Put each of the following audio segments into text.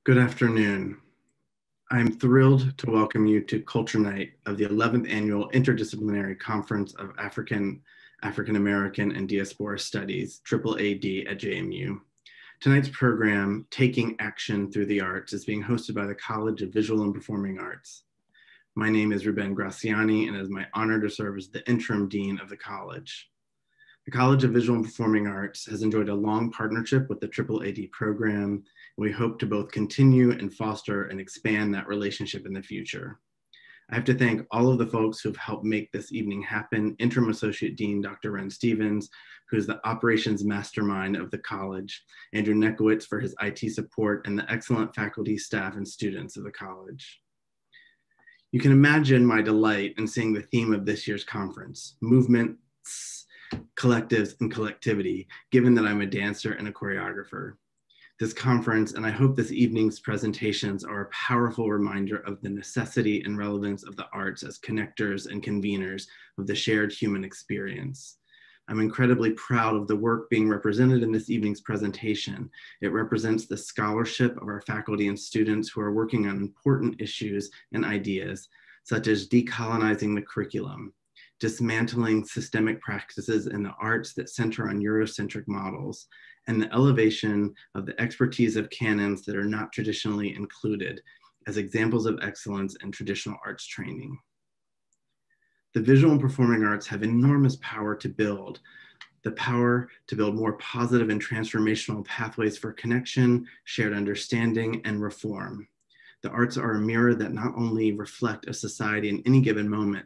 Good afternoon. I'm thrilled to welcome you to Culture Night of the 11th Annual Interdisciplinary Conference of African American, and Diaspora Studies, AAAD at JMU. Tonight's program, Taking Action Through the Arts, is being hosted by the College of Visual and Performing Arts. My name is Ruben Graciani, and it is my honor to serve as the interim dean of the college. The College of Visual and Performing Arts has enjoyed a long partnership with the AAAD program, and we hope to both continue and foster and expand that relationship in the future. I have to thank all of the folks who have helped make this evening happen. Interim Associate Dean, Dr. Ren Stevens, who's the operations mastermind of the college, Andrew Nekowitz for his IT support, and the excellent faculty, staff, and students of the college. You can imagine my delight in seeing the theme of this year's conference, movements, collectives, and collectivity, given that I'm a dancer and a choreographer. This conference, and I hope this evening's presentations, are a powerful reminder of the necessity and relevance of the arts as connectors and conveners of the shared human experience. I'm incredibly proud of the work being represented in this evening's presentation. It represents the scholarship of our faculty and students who are working on important issues and ideas, such as decolonizing the curriculum, dismantling systemic practices in the arts that center on Eurocentric models, and the elevation of the expertise of canons that are not traditionally included as examples of excellence in traditional arts training. The visual and performing arts have enormous power to build, the power to build more positive and transformational pathways for connection, shared understanding, and reform. The arts are a mirror that not only reflect a society in any given moment,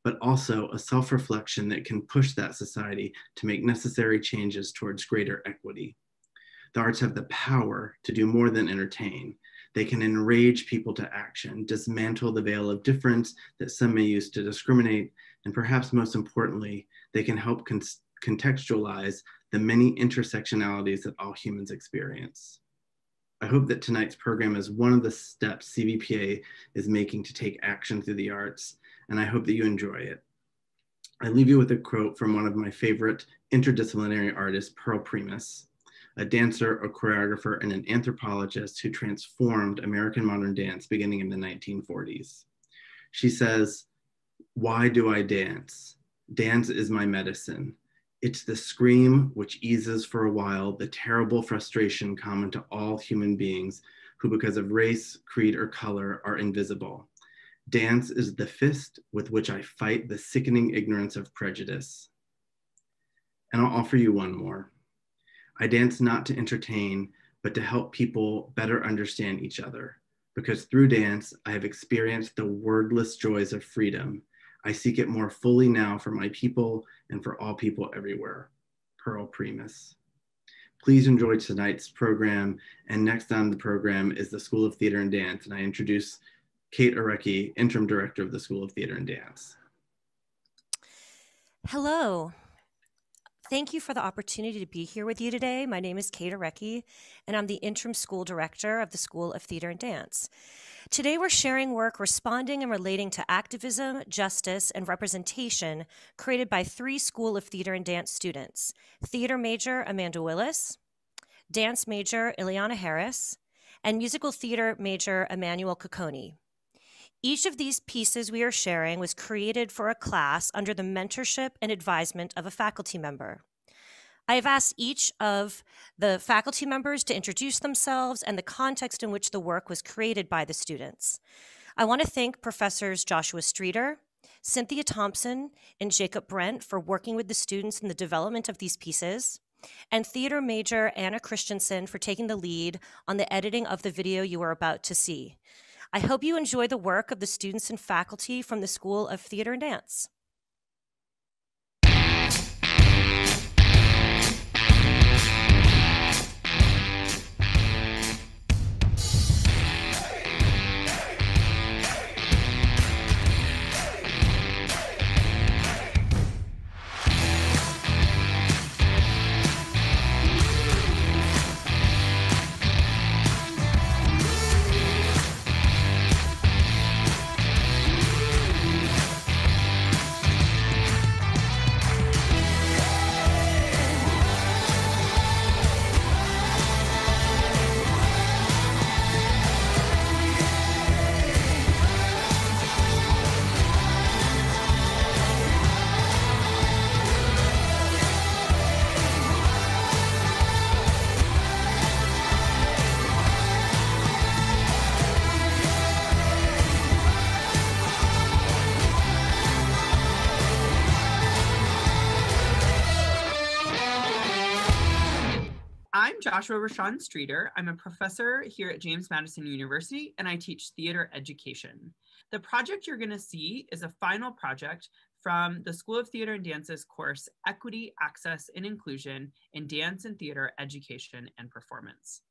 but also a self-reflection that can push that society to make necessary changes towards greater equity. The arts have the power to do more than entertain. They can enrage people to action, dismantle the veil of difference that some may use to discriminate, and perhaps most importantly, they can help contextualize the many intersectionalities that all humans experience. I hope that tonight's program is one of the steps CVPA is making to take action through the arts, and I hope that you enjoy it. I leave you with a quote from one of my favorite interdisciplinary artists, Pearl Primus, a dancer, a choreographer, and an anthropologist who transformed American modern dance beginning in the 1940s. She says, "Why do I dance? Dance is my medicine. It's the scream which eases for a while the terrible frustration common to all human beings who, because of race, creed, or color, are invisible. Dance is the fist with which I fight the sickening ignorance of prejudice." And I'll offer you one more. I dance not to entertain, but to help people better understand each other. Because through dance, I have experienced the wordless joys of freedom. I seek it more fully now for my people and for all people everywhere. Pearl Primus. Please enjoy tonight's program. And next on the program is the School of Theater and Dance. And I introduce Kate Arecki, Interim Director of the School of Theater and Dance. Hello. Thank you for the opportunity to be here with you today. My name is Kate Arecki, and I'm the Interim School Director of the School of Theater and Dance. Today, we're sharing work responding and relating to activism, justice, and representation created by 3 School of Theater and Dance students: theater major Amanda Willis, dance major Ileana Harris, and musical theater major Emmanuel Cocconi. Each of these pieces we are sharing was created for a class under the mentorship and advisement of a faculty member. I have asked each of the faculty members to introduce themselves and the context in which the work was created by the students. I want to thank Professors Joshua Streeter, Cynthia Thompson, and Jacob Brent for working with the students in the development of these pieces, and theater major Anna Christensen for taking the lead on the editing of the video you are about to see. I hope you enjoy the work of the students and faculty from the School of Theater and Dance. I'm Joshua Rashawn Streeter. I'm a professor here at James Madison University, and I teach theater education. The project you're going to see is a final project from the School of Theater and Dance's course, Equity, Access, and Inclusion in Dance and Theater Education and Performance.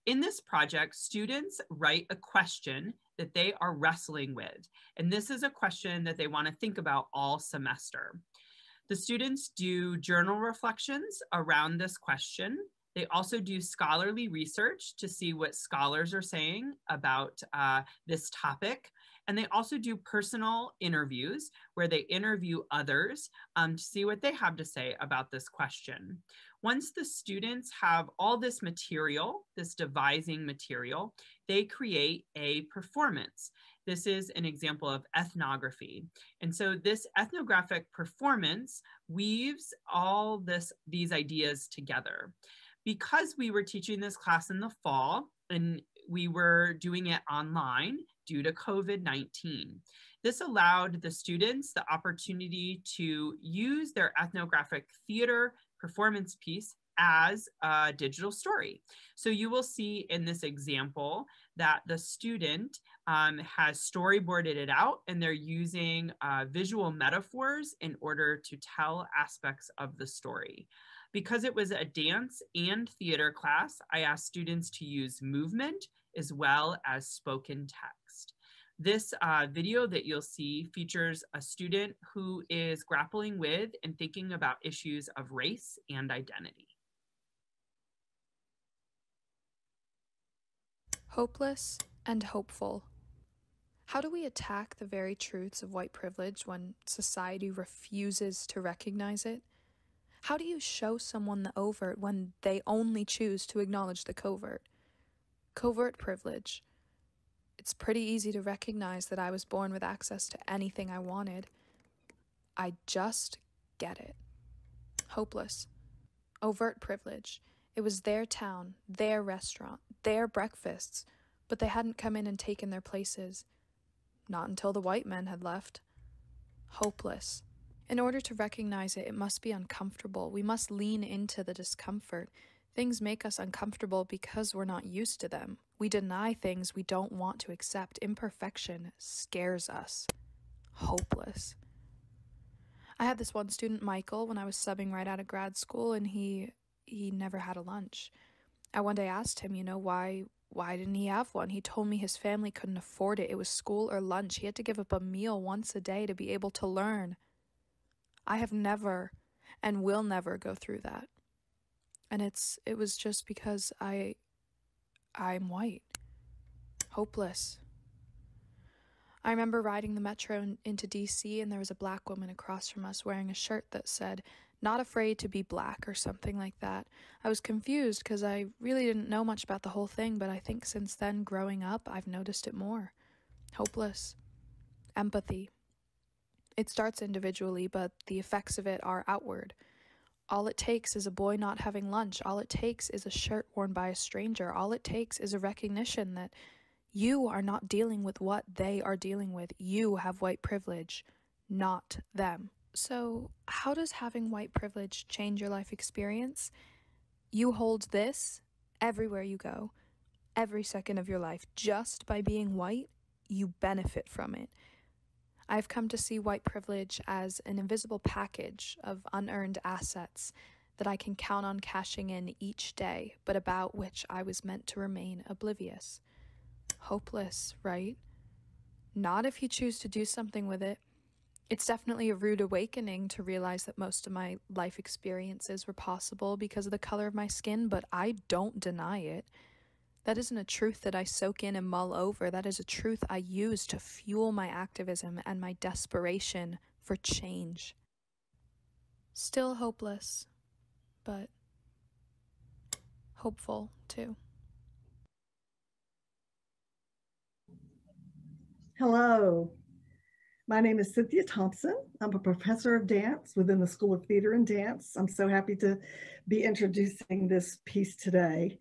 In this project, students write a question that they are wrestling with, and this is a question that they want to think about all semester. The students do journal reflections around this question. They also do scholarly research to see what scholars are saying about this topic. And they also do personal interviews where they interview others to see what they have to say about this question. Once the students have all this material, this devising material, they create a performance. This is an example of ethnography. And so this ethnographic performance weaves all these ideas together. Because we were teaching this class in the fall and we were doing it online due to COVID-19, this allowed the students the opportunity to use their ethnographic theater performance piece as a digital story. So you will see in this example that the student has storyboarded it out, and they're using visual metaphors in order to tell aspects of the story. Because it was a dance and theater class, I asked students to use movement as well as spoken text. This video that you'll see features a student who is grappling with and thinking about issues of race and identity. Hopeless and hopeful. How do we attack the very truths of white privilege when society refuses to recognize it? How do you show someone the overt when they only choose to acknowledge the covert? Covert privilege. It's pretty easy to recognize that I was born with access to anything I wanted. I just get it. Hopeless. Overt privilege. It was their town, their restaurant, their breakfasts, but they hadn't come in and taken their places. Not until the white men had left. Hopeless. In order to recognize it, it must be uncomfortable. We must lean into the discomfort. Things make us uncomfortable because we're not used to them. We deny things we don't want to accept. Imperfection scares us. Hopeless. I had this one student, Michael, when I was subbing right out of grad school, and he never had a lunch. I one day asked him, why didn't he have one? He told me his family couldn't afford it. It was school or lunch. He had to give up a meal once a day to be able to learn. I have never and will never go through that. And it was just because I'm white. Hopeless. I remember riding the metro into DC, and there was a black woman across from us wearing a shirt that said, "Not afraid to be black," or something like that. I was confused because I really didn't know much about the whole thing, but I think since then, growing up, I've noticed it more. Hopeless. Empathy. It starts individually, but the effects of it are outward. All it takes is a boy not having lunch. All it takes is a shirt worn by a stranger. All it takes is a recognition that you are not dealing with what they are dealing with. You have white privilege, not them. So, how does having white privilege change your life experience? You hold this everywhere you go, every second of your life. Just by being white, you benefit from it. I've come to see white privilege as an invisible package of unearned assets that I can count on cashing in each day, but about which I was meant to remain oblivious. Hopeless, right? Not if you choose to do something with it. It's definitely a rude awakening to realize that most of my life experiences were possible because of the color of my skin, but I don't deny it. That isn't a truth that I soak in and mull over. That is a truth I use to fuel my activism and my desperation for change. Still hopeless, but hopeful too. Hello, my name is Cynthia Thompson. I'm a professor of dance within the School of Theater and Dance. I'm so happy to be introducing this piece today.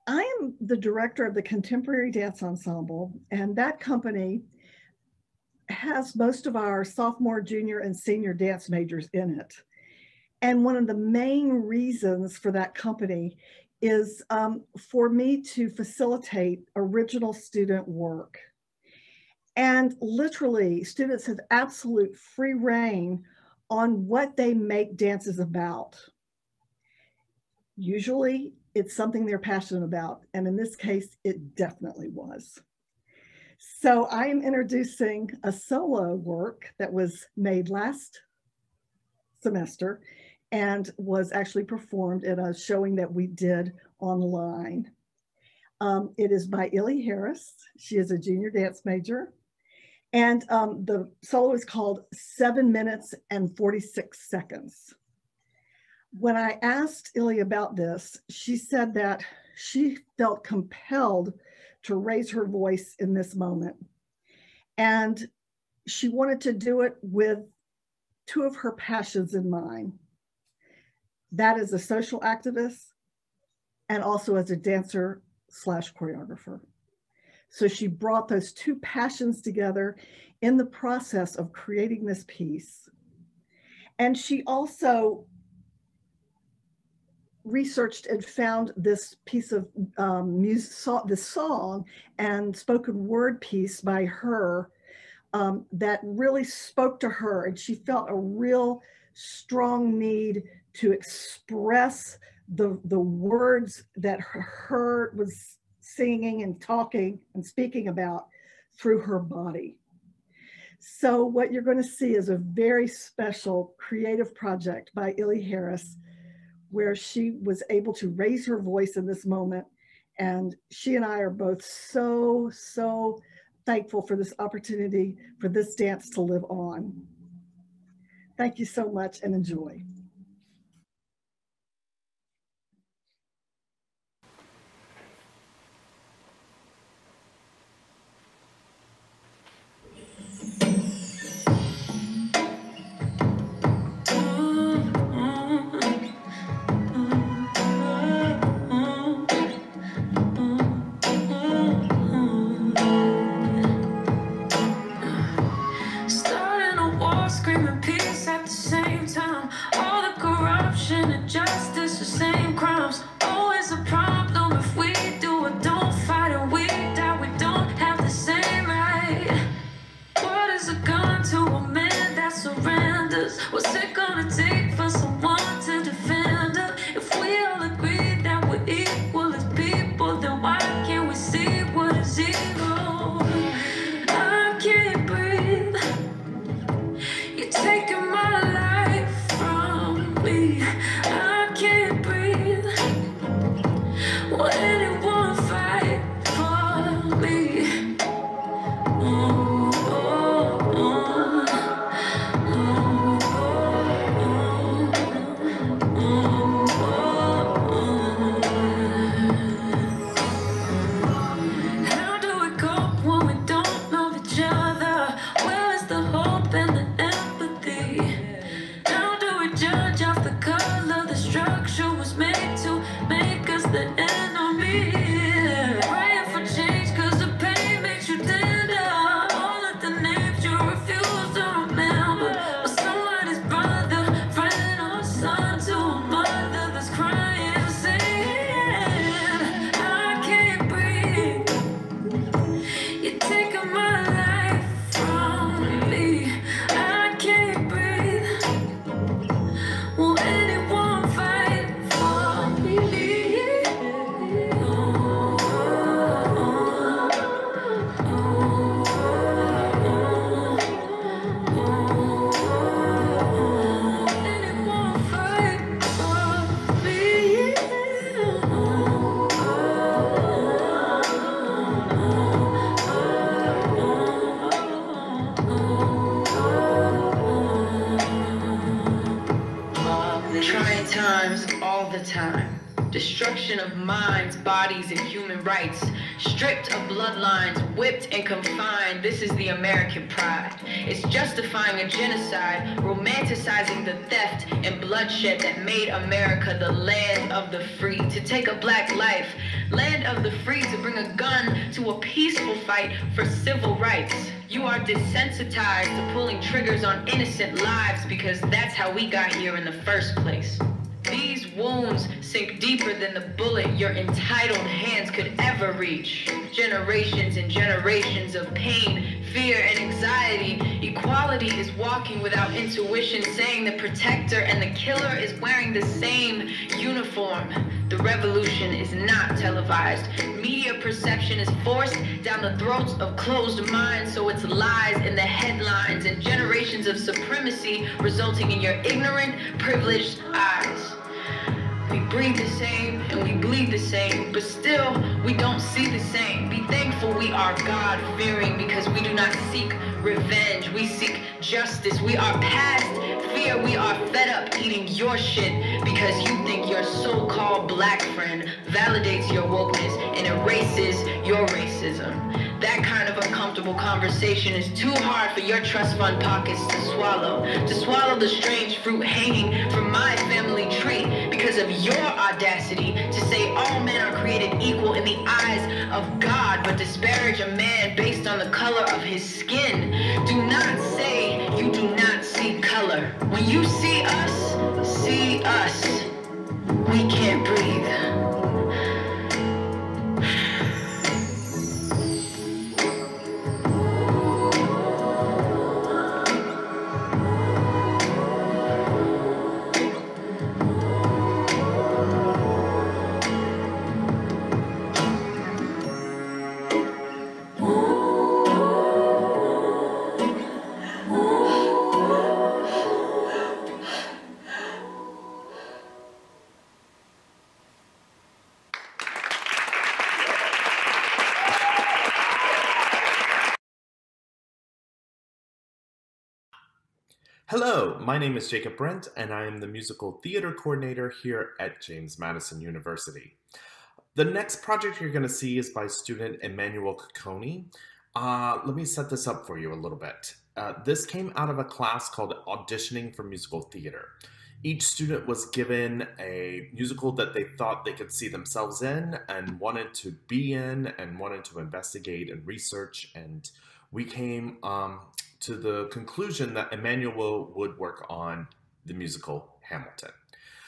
I am the director of the Contemporary Dance Ensemble, and that company has most of our sophomore, junior, and senior dance majors in it. And one of the main reasons for that company is for me to facilitate original student work. And literally, students have absolute free reign on what they make dances about. Usually, it's something they're passionate about, and in this case, it definitely was. So I am introducing a solo work that was made last semester and was actually performed in a showing that we did online. It is by Illy Harris. She is a junior dance major. And the solo is called 7 minutes and 46 seconds. When I asked Illy about this, she said that she felt compelled to raise her voice in this moment. And she wanted to do it with two of her passions in mind. That is a social activist and also as a dancer / choreographer. So she brought those two passions together in the process of creating this piece. And she also researched and found this piece of music, this song and spoken word piece by her that really spoke to her. And she felt a real strong need to express the words that her was singing and talking and speaking about through her body. So what you're going to see is a very special creative project by Illy Harris, where she was able to raise her voice in this moment. And she and I are both so, so thankful for this opportunity for this dance to live on. Thank you so much and enjoy. What's it gonna take for someone to defend us? If we all agree that we're equal as people, then why can't we see what is evil? I can't breathe. You're taking my life from me. I can't breathe. Will anyone fight for me? Oh, oh, oh. How do we cope when we don't know each other? Where is the hope and the empathy? How do we judge off the color the structure was made to make us the enemy? Praying for change cause the pain makes you tender. All of the names you refuse to remember. Or somebody's brother, friend or son to a mother that's crying, saying, I can't breathe. You're taking my life from me. I can't breathe. Will anyone fight for me? Oh, oh, oh, oh, anyone fight for me? Trying times all the time. Destruction of minds, bodies, and human rights. Stripped of bloodlines, whipped and confined. This is the American pride. It's justifying a genocide, romanticizing the theft and bloodshed that made America the land of the free. To take a black life, land of the free, to bring a gun to a peaceful fight for civil rights. You are desensitized to pulling triggers on innocent lives because that's how we got here in the first place. These wounds sink deeper than the bullet your entitled hands could ever reach. Generations and generations of pain, fear, and anxiety. Equality is walking without intuition, saying the protector and the killer is wearing the same uniform. The revolution is not televised. Media perception is forced down the throats of closed minds, so it's lies in the headlines and generations of supremacy resulting in your ignorant, privileged eyes. We breathe the same and we bleed the same, but still we don't see the same. Be thankful we are God-fearing because we do not seek revenge. We seek justice. We are past fear. We are fed up eating your shit because you think your so-called black friend validates your wokeness and erases your racism. That kind of uncomfortable conversation is too hard for your trust fund pockets to swallow. To swallow the strange fruit hanging from my family tree because of your audacity to say all men are created equal in the eyes of God, but disparage a man based on the color of his skin. Do not say you do not see color. When you see us, we can't breathe. Hello, my name is Jacob Brent, and I am the musical theater coordinator here at James Madison University. The next project you're going to see is by student Emmanuel Cocconi. Let me set this up for you a little bit. This came out of a class called Auditioning for Musical Theater. Each student was given a musical that they thought they could see themselves in and wanted to be in and wanted to investigate and research, and we came to the conclusion that Emmanuel would work on the musical Hamilton.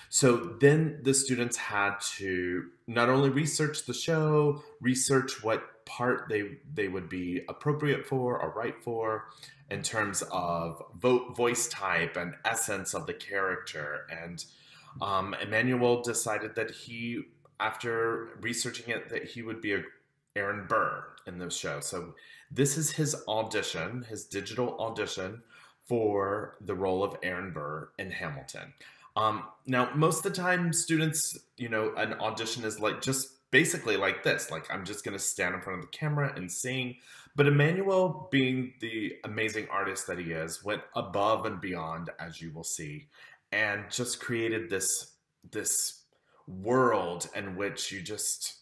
So then the students had to not only research the show, research what part they would be appropriate for or right for in terms of voice type and essence of the character. And Emmanuel decided that he, after researching it, that he would be Aaron Burr in the show. So this is his audition, his digital audition for the role of Aaron Burr in Hamilton. Now, most of the time, students, an audition is like just basically like this. Like, I'm just going to stand in front of the camera and sing. But Emmanuel, being the amazing artist that he is, went above and beyond, as you will see, and just created this world in which you just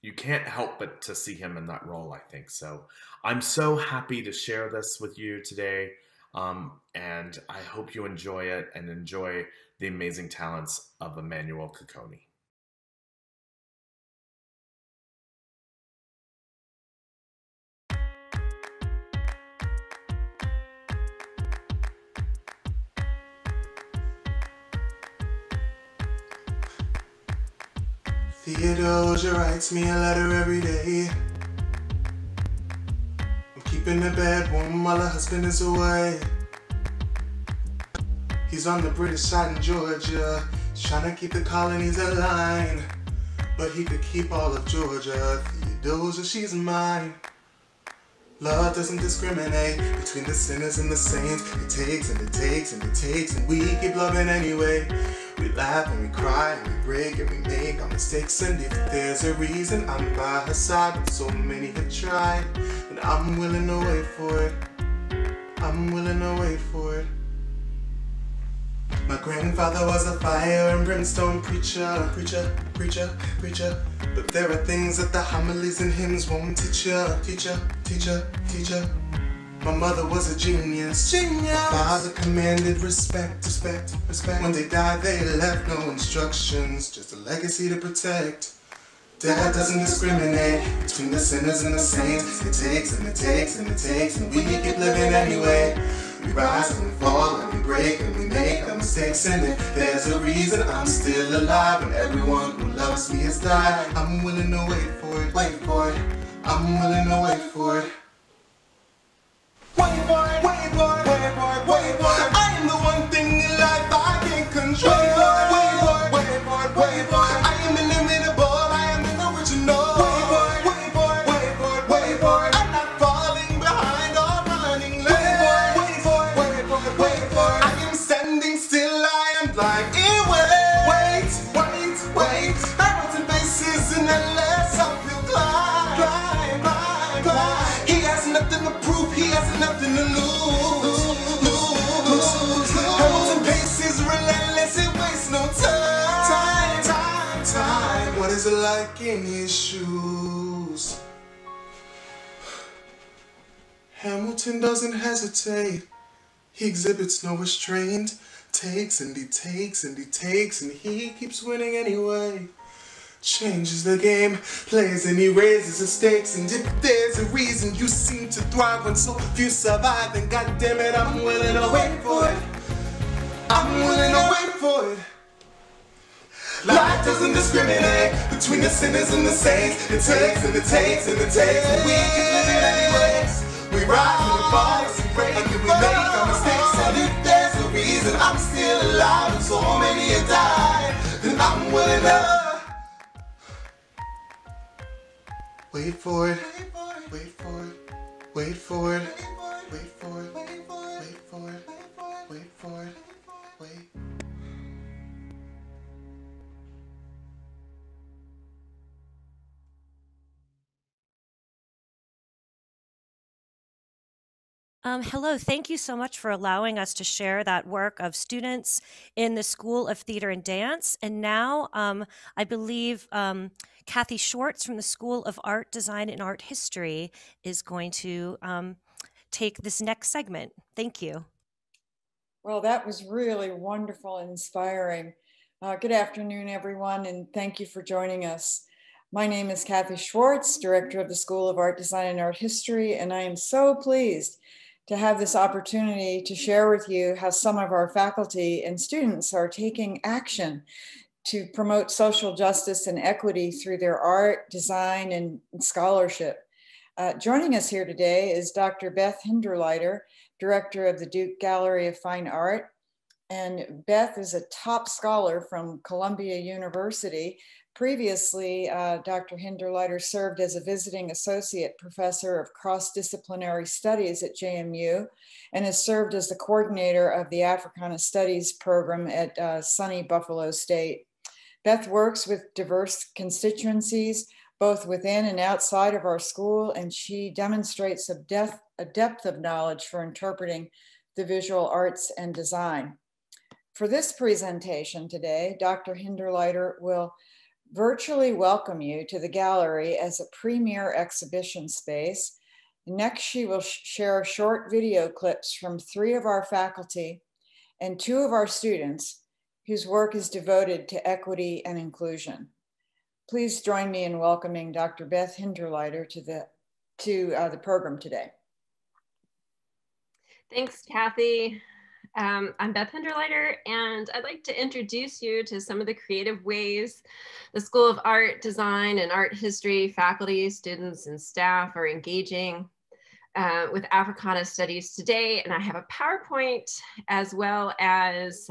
you can't help but to see him in that role, I think. So I'm so happy to share this with you today. And I hope you enjoy it and enjoy the amazing talents of Emmanuel Cocconi. Theodosia writes me a letter every day. I'm keeping the bed warm while her husband is away. He's on the British side in Georgia. He's trying to keep the colonies aligned, but he could keep all of Georgia. Theodosia, she's mine. Love doesn't discriminate between the sinners and the saints. It takes and it takes and it takes, and we keep loving anyway. We laugh and we cry and we break and we make our mistakes, and if there's a reason, I'm by her side. But so many have tried, and I'm willing to wait for it. I'm willing to wait for it. My grandfather was a fire and brimstone preacher. But there are things that the homilies and hymns won't teach ya. Teacher. My mother was a genius. My father commanded respect. When they died, they left no instructions, just a legacy to protect. Dad doesn't discriminate between the sinners and the saints. It takes and it takes and it takes, and we keep living anyway. We rise and we fall and we break and we make our mistakes, and if there's a reason I'm still alive and everyone who loves me has died, I'm willing to wait for it, wait for it. I'm willing to wait for it. Wait for it, wait for it, wait for it, wait for it. I am the one thing in life I can't control. Wait for it, wait for it, wait for it, wait for it. I am inimitable, I am an original. Wait for it, wait for it, wait for it, wait for it. I'm not falling behind or running late. Wait for it, wait for it, wait for it, wait for it. I am standing still, I am like, wait, wait, wait. Arrows and faces in endless uphill climb, climb, climb, climb. He has nothing to prove, he has nothing to lose, lose. Arrows and paces relentless, it wastes no time, time, time. What is it like in his shoes? Hamilton doesn't hesitate. He exhibits no restraint. Takes and he takes and he takes, and he keeps winning anyway. Changes the game, plays and he raises the stakes, and if there's a reason you seem to thrive when so few survive, then goddammit, I'm willing to wait for it. I'm willing to wait for it. Life doesn't discriminate between the sinners and the saints. It takes and it takes and it takes, and we keep living anyways. We rise and we fall and we break and we make our mistakes, and if there's a reason I'm still alive and so many have died, then I'm willing to wait for it, wait for it, wait for it, wait for it, wait for it, wait for it, wait. Hello, thank you so much for allowing us to share that work of students in the School of Theater and Dance. And now I believe Kathy Schwartz from the School of Art, Design, and Art History is going to take this next segment. Thank you. Well, that was really wonderful and inspiring. Good afternoon, everyone, and thank you for joining us. My name is Kathy Schwartz, Director of the School of Art, Design, and Art History, and I am so pleased to have this opportunity to share with you how some of our faculty and students are taking action to promote social justice and equity through their art, design, and scholarship. Joining us here today is Dr. Beth Hinderleiter, Director of the Duke Gallery of Fine Art. And Beth is a top scholar from Columbia University. Previously, Dr. Hinderleiter served as a visiting associate professor of cross-disciplinary studies at JMU and has served as the coordinator of the Africana Studies program at sunny Buffalo State. Beth works with diverse constituencies, both within and outside of our school, and she demonstrates a depth of knowledge for interpreting the visual arts and design. For this presentation today, Dr. Hinderleiter will virtually welcome you to the gallery as a premier exhibition space. Next, she will share short video clips from 3 of our faculty and 2 of our students whose work is devoted to equity and inclusion. Please join me in welcoming Dr. Beth Hinderleiter to the program today. Thanks, Kathy. I'm Beth Hinderleiter, and I'd like to introduce you to some of the creative ways the School of Art, Design, and Art History faculty, students, and staff are engaging with Africana Studies today. And I have a PowerPoint as well as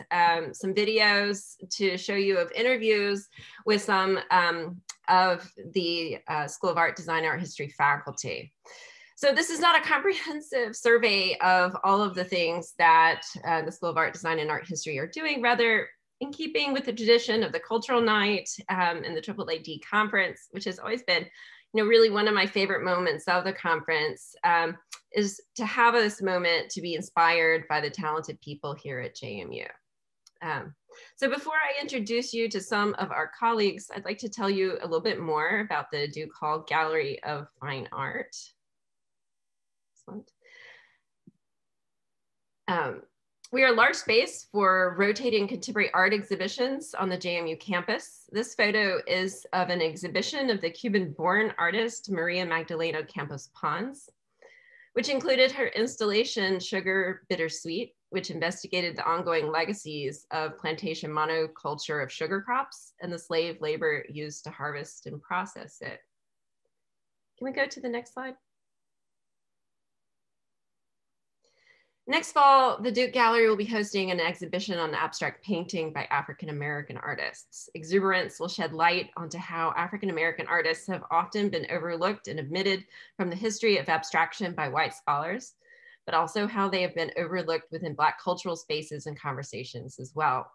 some videos to show you of interviews with some of the School of Art, Design, and Art History faculty. So this is not a comprehensive survey of all of the things that the School of Art, Design, and Art History are doing. Rather, in keeping with the tradition of the cultural night and the AAAD conference, which has always been, really one of my favorite moments of the conference, is to have this moment to be inspired by the talented people here at JMU. So before I introduce you to some of our colleagues, I'd like to tell you a little bit more about the Duke Hall Gallery of Fine Art. We are a large space for rotating contemporary art exhibitions on the JMU campus. This photo is of an exhibition of the Cuban-born artist Maria Magdalena Campos Pons, which included her installation Sugar Bittersweet, which investigated the ongoing legacies of plantation monoculture of sugar crops and the slave labor used to harvest and process it. Can we go to the next slide? Next fall, the Duke Gallery will be hosting an exhibition on abstract painting by African-American artists. Exuberance will shed light onto how African-American artists have often been overlooked and omitted from the history of abstraction by white scholars, but also how they have been overlooked within Black cultural spaces and conversations as well.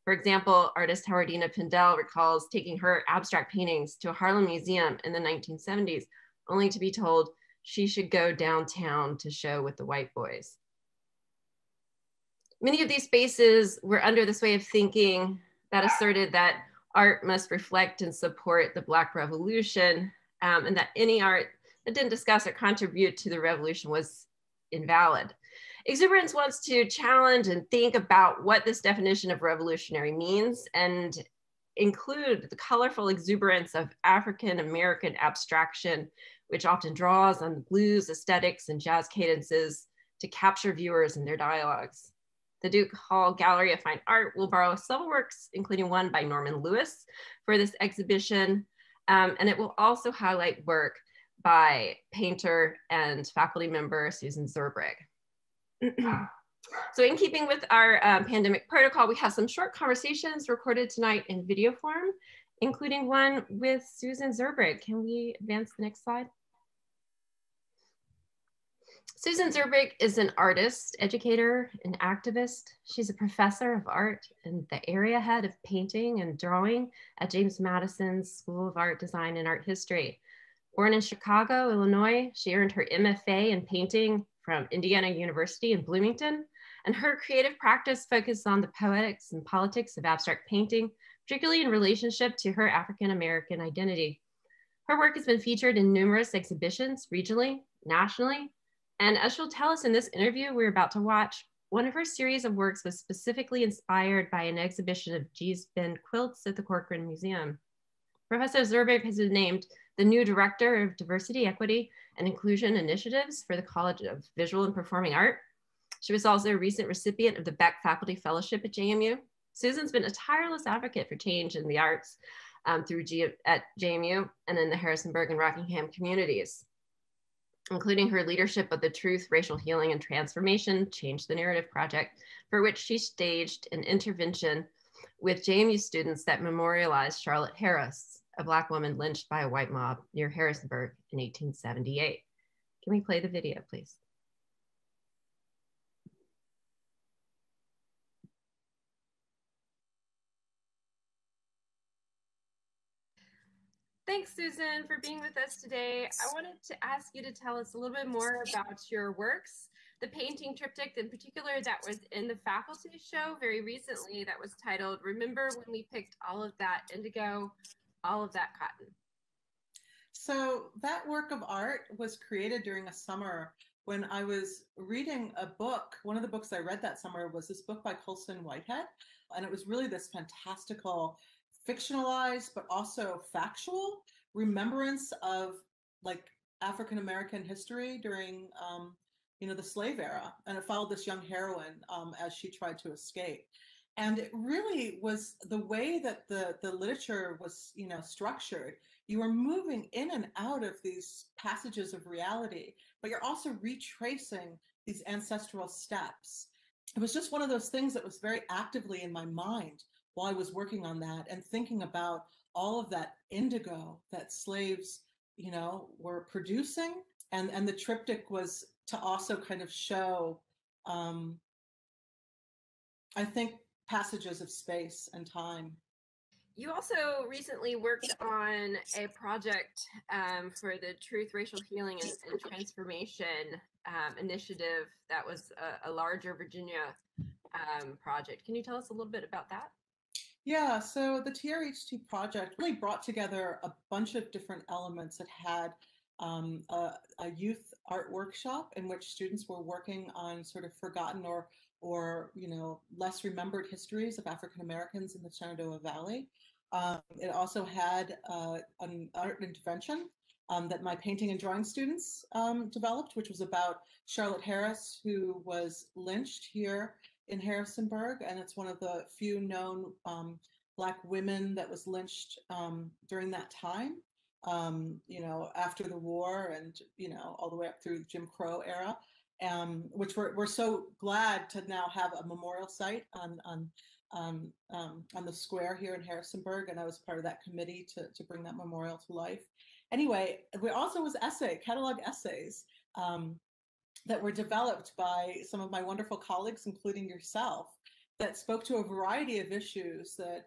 For example, artist Howardina Pindell recalls taking her abstract paintings to a Harlem museum in the 1970s, only to be told she should go downtown to show with the white boys. Many of these spaces were under this way of thinking that asserted that art must reflect and support the Black Revolution, and that any art that didn't discuss or contribute to the revolution was invalid. Exuberance wants to challenge and think about what this definition of revolutionary means and include the colorful exuberance of African-American abstraction, which often draws on the blues, aesthetics, and jazz cadences to capture viewers in their dialogues. The Duke Hall Gallery of Fine Art will borrow several works, including one by Norman Lewis for this exhibition. And it will also highlight work by painter and faculty member Susan Zurbrigg. So in keeping with our pandemic protocol, we have some short conversations recorded tonight in video form, including one with Susan Zurbrigg. Can we advance the next slide? Susan Zurbrigg is an artist, educator, and activist. She's a professor of art and the area head of painting and drawing at James Madison's School of Art, Design, and Art History. Born in Chicago, Illinois, she earned her MFA in painting from Indiana University in Bloomington, and her creative practice focused on the poetics and politics of abstract painting, particularly in relationship to her African-American identity. Her work has been featured in numerous exhibitions regionally, nationally, and as she'll tell us in this interview we're about to watch, one of her series of works was specifically inspired by an exhibition of Gee's Ben quilts at the Corcoran Museum. Professor Zurbrigg has been named the new Director of Diversity, Equity, and Inclusion Initiatives for the College of Visual and Performing Art. She was also a recent recipient of the Beck Faculty Fellowship at JMU. Susan's been a tireless advocate for change in the arts at JMU and in the Harrisonburg and Rockingham communities, including her leadership of the Truth, Racial Healing, and Transformation Change the Narrative project, for which she staged an intervention with JMU students that memorialized Charlotte Harris, a Black woman lynched by a white mob near Harrisonburg in 1878. Can we play the video, please? Thanks, Susan, for being with us today. I wanted to ask you to tell us a little bit more about your works. The painting triptych in particular that was in the faculty show very recently that was titled, "Remember When We Picked All of That Indigo, All of That Cotton." So that work of art was created during a summer when I was reading a book. One of the books I read that summer was this book by Colson Whitehead. And it was really this fantastical, fictionalized, but also factual remembrance of like African-American history during, the slave era. And it followed this young heroine as she tried to escape. And it really was the way that the literature was, structured. You were moving in and out of these passages of reality, but you're also retracing these ancestral steps. It was just one of those things that was very actively in my mind while I was working on that and thinking about all of that indigo that slaves, were producing. And the triptych was to also kind of show, I think, passages of space and time. You also recently worked on a project for the Truth, Racial Healing, and Transformation initiative that was a larger Virginia project. Can you tell us a little bit about that? Yeah, so the TRHT project really brought together a bunch of different elements. It had a youth art workshop in which students were working on sort of forgotten or or less remembered histories of African Americans in the Shenandoah Valley. It also had an art intervention that my painting and drawing students developed, which was about Charlotte Harris, who was lynched here in Harrisonburg, and it's one of the few known Black women that was lynched during that time, after the war and, all the way up through the Jim Crow era, which we're so glad to now have a memorial site on the square here in Harrisonburg, and I was part of that committee to bring that memorial to life. Anyway, there also was catalog essays that were developed by some of my wonderful colleagues, including yourself, that spoke to a variety of issues that,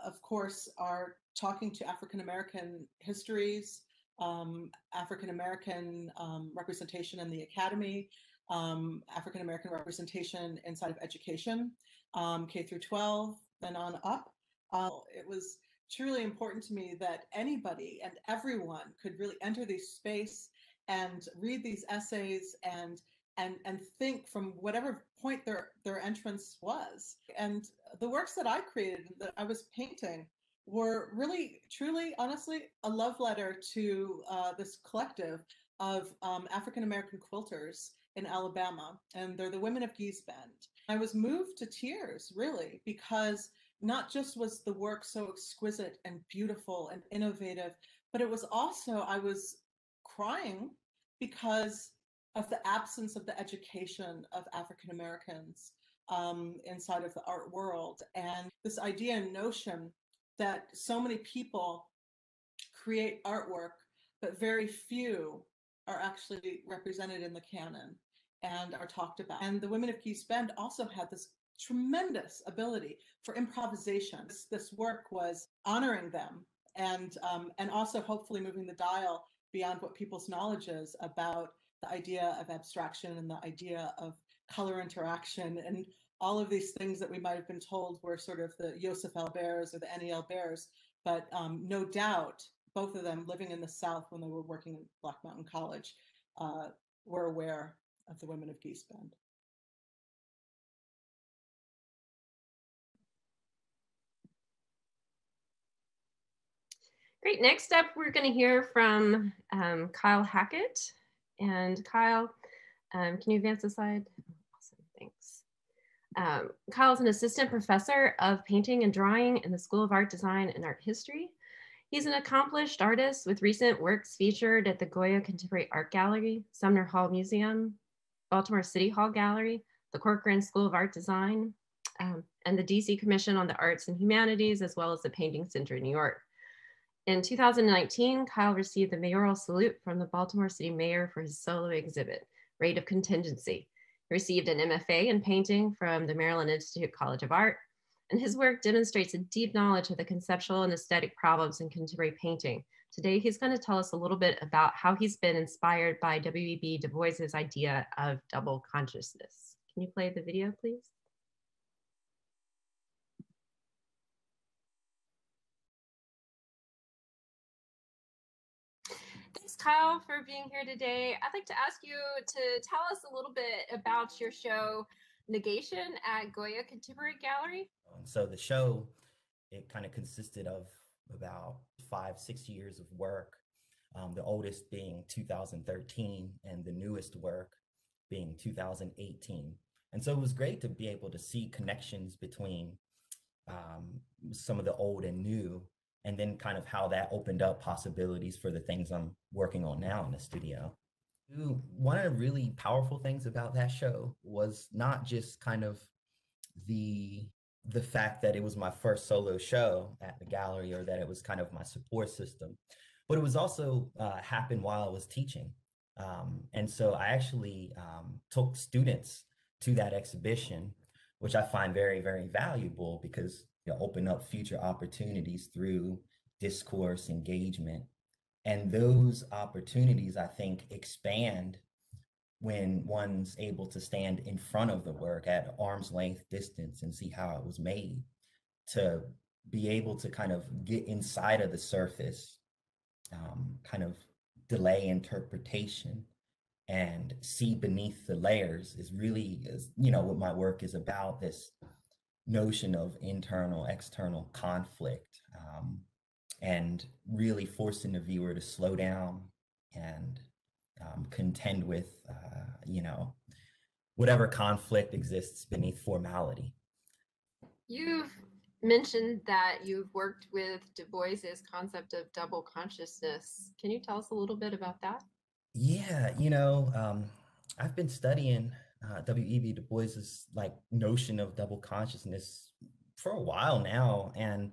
of course, are talking to African American histories, African American representation in the academy, African American representation inside of education, K through 12, and on up. It was truly important to me that anybody and everyone could really enter this space and read these essays and think from whatever point their entrance was. And the works that I created, that I was painting, were really, truly, honestly, a love letter to this collective of African American quilters in Alabama, and they're the Women of Gee's Bend. I was moved to tears, really, because not just was the work so exquisite and beautiful and innovative, but it was also, I was crying because of the absence of the education of African Americans inside of the art world. And this idea and notion that so many people create artwork, but very few are actually represented in the canon and are talked about. And the Women of Gee's Bend also had this tremendous ability for improvisation. This work was honoring them and also hopefully moving the dial beyond what people's knowledge is about the idea of abstraction and the idea of color interaction and all of these things that we might have been told were sort of the Yosef Albers or the N.E.L. Bears. But no doubt, both of them living in the South when they were working in Black Mountain College were aware of the Women of Gee's Bend. Great. Next up, we're going to hear from Kyle Hackett. And Kyle, can you advance the slide? Awesome, thanks. Kyle's an assistant professor of painting and drawing in the School of Art Design and Art History. He's an accomplished artist with recent works featured at the Goya Contemporary Art Gallery, Sumner Hall Museum, Baltimore City Hall Gallery, the Corcoran School of Art Design, and the DC Commission on the Arts and Humanities, as well as the Painting Center in New York. In 2019, Kyle received the mayoral salute from the Baltimore City mayor for his solo exhibit, Rate of Contingency. He received an MFA in painting from the Maryland Institute College of Art, and his work demonstrates a deep knowledge of the conceptual and aesthetic problems in contemporary painting. Today, he's going to tell us a little bit about how he's been inspired by W.E.B. Du Bois's idea of double consciousness. Can you play the video, please? Thanks, Kyle, for being here today. I'd like to ask you to tell us a little bit about your show, Negation, at Goya Contemporary Gallery. And so the show, it kind of consisted of about 5-6 years of work, the oldest being 2013 and the newest work being 2018. And so it was great to be able to see connections between some of the old and new, and then kind of how that opened up possibilities for the things I'm working on now in the studio. One of the really powerful things about that show was not just kind of the fact that it was my first solo show at the gallery, or that it was kind of my support system, but it was also happened while I was teaching. And so I actually took students to that exhibition, which I find very, very valuable because open up future opportunities through discourse, engagement. And those opportunities, I think, expand when one's able to stand in front of the work at arm's length distance and see how it was made, to be able to kind of get inside of the surface, kind of delay interpretation, and see beneath the layers is really, you know, what my work is about, this notion of internal, external conflict, and really forcing the viewer to slow down and contend with, you know, whatever conflict exists beneath formality. You've mentioned that you've worked with Du Bois's concept of double consciousness. Can you tell us a little bit about that? Yeah, you know, I've been studying W.E.B. Du Bois's like notion of double consciousness for a while now, and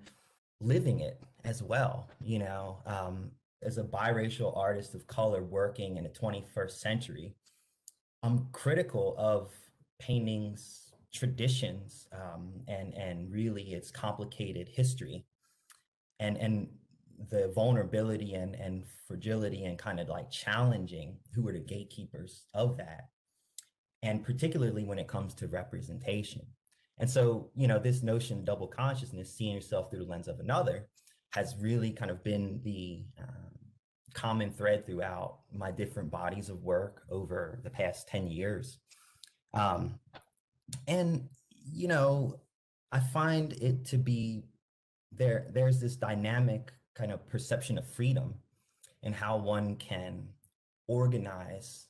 living it as well. You know, as a biracial artist of color working in the 21st century, I'm critical of painting's traditions, and really its complicated history, and the vulnerability and fragility and kind of like challenging who are the gatekeepers of that, and particularly when it comes to representation. And so, you know, this notion of double consciousness, seeing yourself through the lens of another, has really kind of been the common thread throughout my different bodies of work over the past 10 years. And, you know, I find it to be there's this dynamic kind of perception of freedom and how one can organize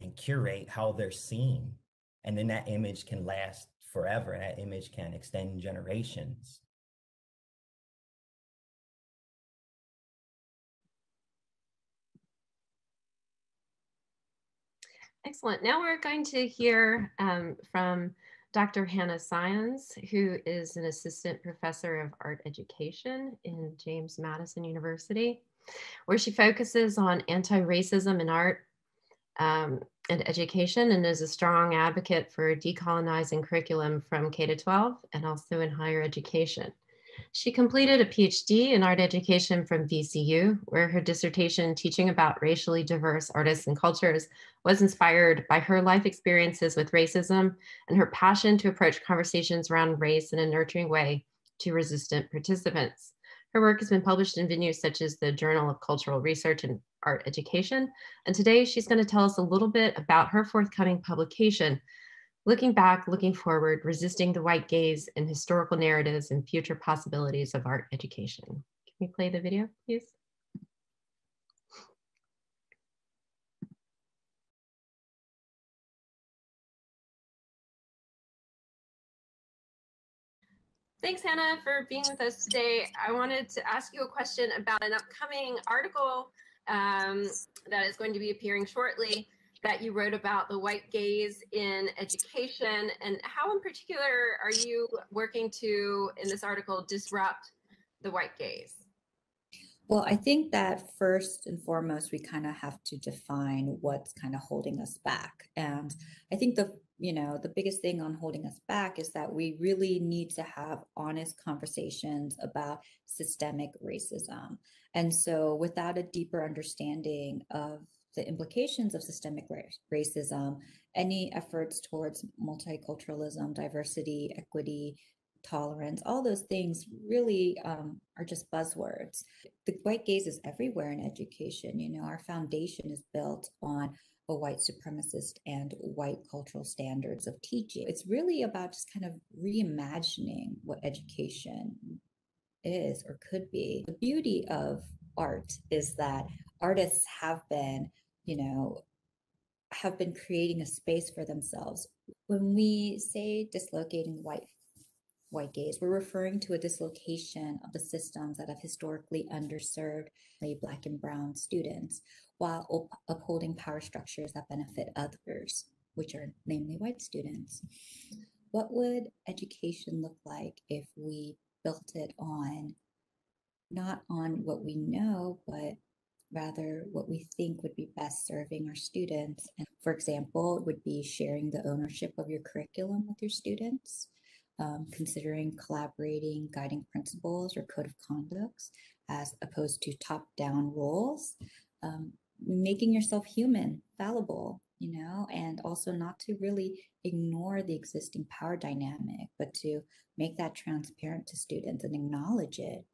and curate how they're seen. And then that image can last forever. That image can extend generations. Excellent. Now we're going to hear from Dr. Hannah Syons, who is an assistant professor of art education in James Madison University, where she focuses on anti-racism in art and education, and is a strong advocate for decolonizing curriculum from K to 12 and also in higher education. She completed a PhD in art education from VCU, where her dissertation teaching about racially diverse artists and cultures was inspired by her life experiences with racism and her passion to approach conversations around race in a nurturing way to resistant participants. Her work has been published in venues such as the Journal of Cultural Research and Art Education. And today she's going to tell us a little bit about her forthcoming publication, Looking Back, Looking Forward, Resisting the White Gaze in Historical Narratives and Future Possibilities of Art Education. Can we play the video, please? Thanks, Hannah, for being with us today. I wanted to ask you a question about an upcoming article that is going to be appearing shortly that you wrote about the white gaze in education, and how in particular are you working to, in this article, disrupt the white gaze? Well, I think that first and foremost, we kind of have to define what's kind of holding us back. And I think the biggest thing on holding us back is that we really need to have honest conversations about systemic racism. And so without a deeper understanding of the implications of systemic racism, any efforts towards multiculturalism, diversity, equity, tolerance, all those things really are just buzzwords. The white gaze is everywhere in education. You know, our foundation is built on a white supremacist and white cultural standards of teaching. It's really about just kind of reimagining what education is or could be. The beauty of art is that artists have been, creating a space for themselves. When we say dislocating white gaze, we're referring to a dislocation of the systems that have historically underserved Black and Brown students, while upholding power structures that benefit others, which are namely white students. What would education look like if we built it not on what we know, but rather what we think would be best serving our students? And for example, it would be sharing the ownership of your curriculum with your students, considering collaborating guiding principles or code of conducts as opposed to top-down rules, making yourself human, fallible, and also not to really ignore the existing power dynamic, but to make that transparent to students and acknowledge it.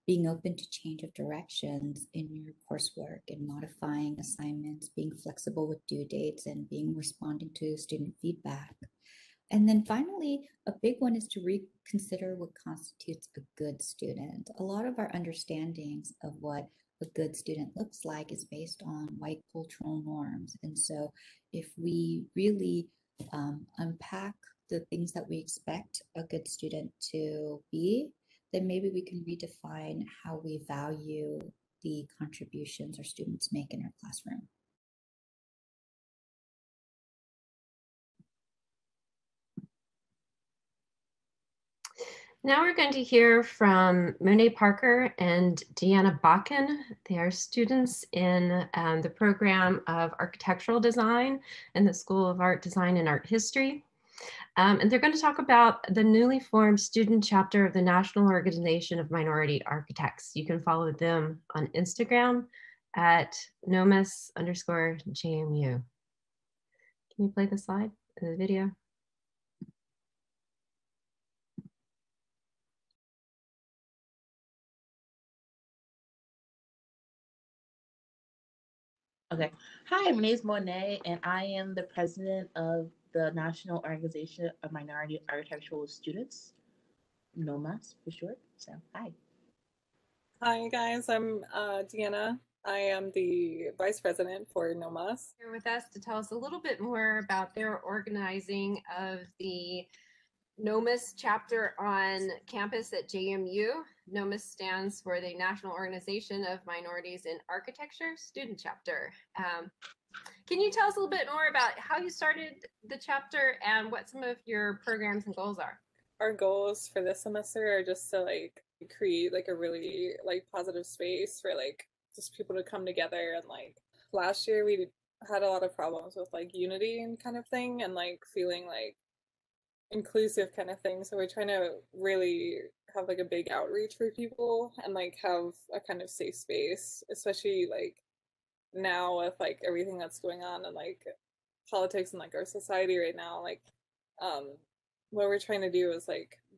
being open to change of directions in your coursework and modifying assignments, being flexible with due dates, and being responding to student feedback. And then finally, a big one is to reconsider what constitutes a good student. A lot of our understandings of what a good student looks like is based on white cultural norms. And so if we really unpack the things that we expect a good student to be, then maybe we can redefine how we value the contributions our students make in our classroom. Now we're going to hear from Monet Parker and Deanna Bakken. They are students in the program of architectural design in the School of Art Design and Art History. And they're going to talk about the newly formed student chapter of the National Organization of Minority Architects. You can follow them on Instagram at nomus_JMU. Can you play the slide, the video? Okay. Hi, my name is Monet, and I am the president of the National Organization of Minority Architectural Students, NOMAS for short. So, hi. Hi, guys. I'm Deanna. I am the vice president for NOMAS. Here with us to tell us a little bit more about their organizing of the NOMAS chapter on campus at JMU. NOMAS stands for the National Organization of Minorities in Architecture Student Chapter. Can you tell us a little bit more about how you started the chapter and what some of your programs and goals are? Our goals for this semester are just to create a really positive space for just people to come together. And last year we had a lot of problems with unity and kind of thing, and feeling inclusive kind of thing. So we're trying to really have a big outreach for people and have a kind of safe space, especially now with everything that's going on and politics and our society right now. What we're trying to do is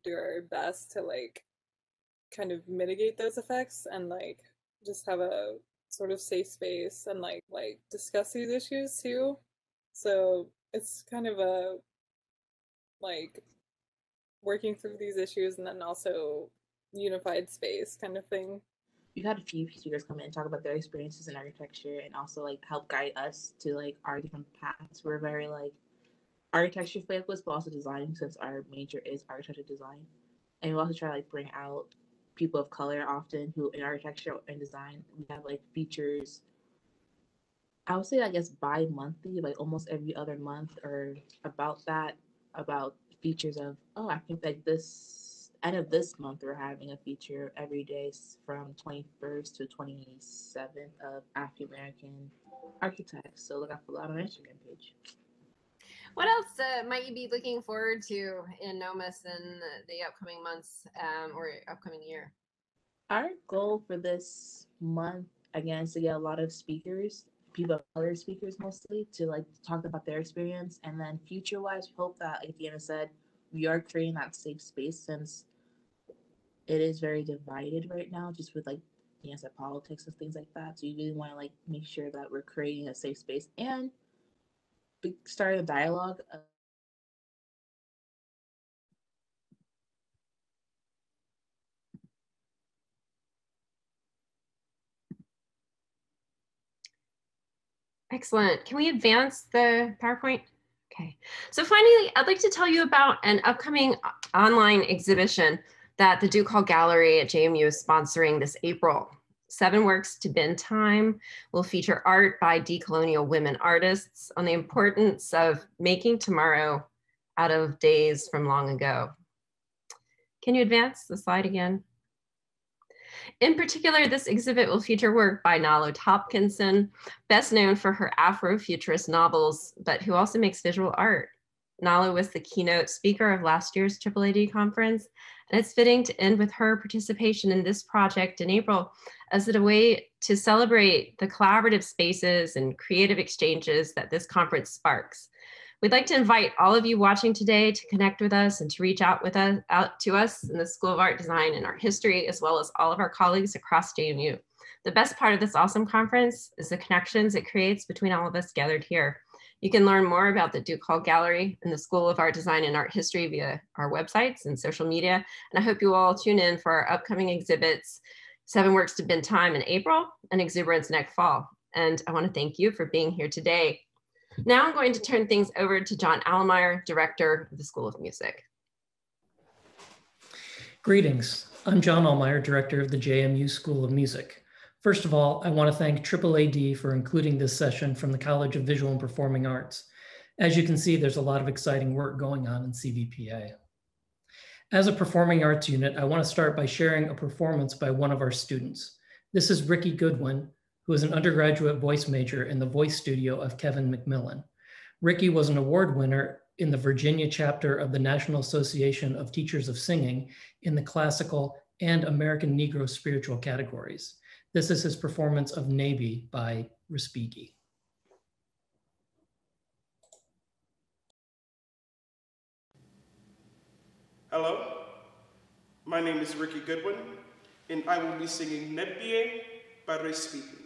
do our best to kind of mitigate those effects and just have a sort of safe space and discuss these issues too. So it's kind of a working through these issues and then also unified space kind of thing. We've had a few speakers come in and talk about their experiences in architecture and also help guide us to our different paths. We're very architecture focused, but also design, since our major is architecture design. And we also try to bring out people of color often who in architecture and design. We have features, I would say I guess bi-monthly, almost every other month or about features of, oh, I think this end of this month we're having a feature every day from 21st to 27th of African American architects. So look out for that on our Instagram page. What else might you be looking forward to in NOMAS in the upcoming months or upcoming year? Our goal for this month, again, is to get a lot of speakers, people of color speakers mostly, to talk about their experience. And then future-wise, we hope that, like Deanna said, we are creating that safe space, since it is very divided right now, just with Deanna said, politics and things like that. So you really want to make sure that we're creating a safe space and starting a dialogue. Excellent. Can we advance the PowerPoint? Okay. So finally, I'd like to tell you about an upcoming online exhibition that the Duke Hall Gallery at JMU is sponsoring this April. 7 Works to Bend Time will feature art by decolonial women artists on the importance of making tomorrow out of days from long ago. Can you advance the slide again? In particular, this exhibit will feature work by Nalo Hopkinson, best known for her Afrofuturist novels, but who also makes visual art. Nalo was the keynote speaker of last year's AAAD conference, and it's fitting to end with her participation in this project in April as a way to celebrate the collaborative spaces and creative exchanges that this conference sparks. We'd like to invite all of you watching today to connect with us and to reach out to us in the School of Art, Design, and Art History, as well as all of our colleagues across JMU. The best part of this awesome conference is the connections it creates between all of us gathered here. You can learn more about the Duke Hall Gallery and the School of Art, Design, and Art History via our websites and social media. And I hope you all tune in for our upcoming exhibits, 7 Works to Bend Time in April and Exuberance next fall. And I want to thank you for being here today. Now I'm going to turn things over to John Allemeyer, Director of the School of Music. Greetings, I'm John Allemeyer, Director of the JMU School of Music. First of all, I want to thank AAAD for including this session from the College of Visual and Performing Arts. As you can see, there's a lot of exciting work going on in CVPA. As a performing arts unit, I want to start by sharing a performance by one of our students. This is Ricky Goodwin, who is an undergraduate voice major in the voice studio of Kevin McMillan. Ricky was an award winner in the Virginia chapter of the National Association of Teachers of Singing in the classical and American Negro spiritual categories. This is his performance of Nabi by Respighi. Hello, my name is Ricky Goodwin, and I will be singing Nebie by Respighi.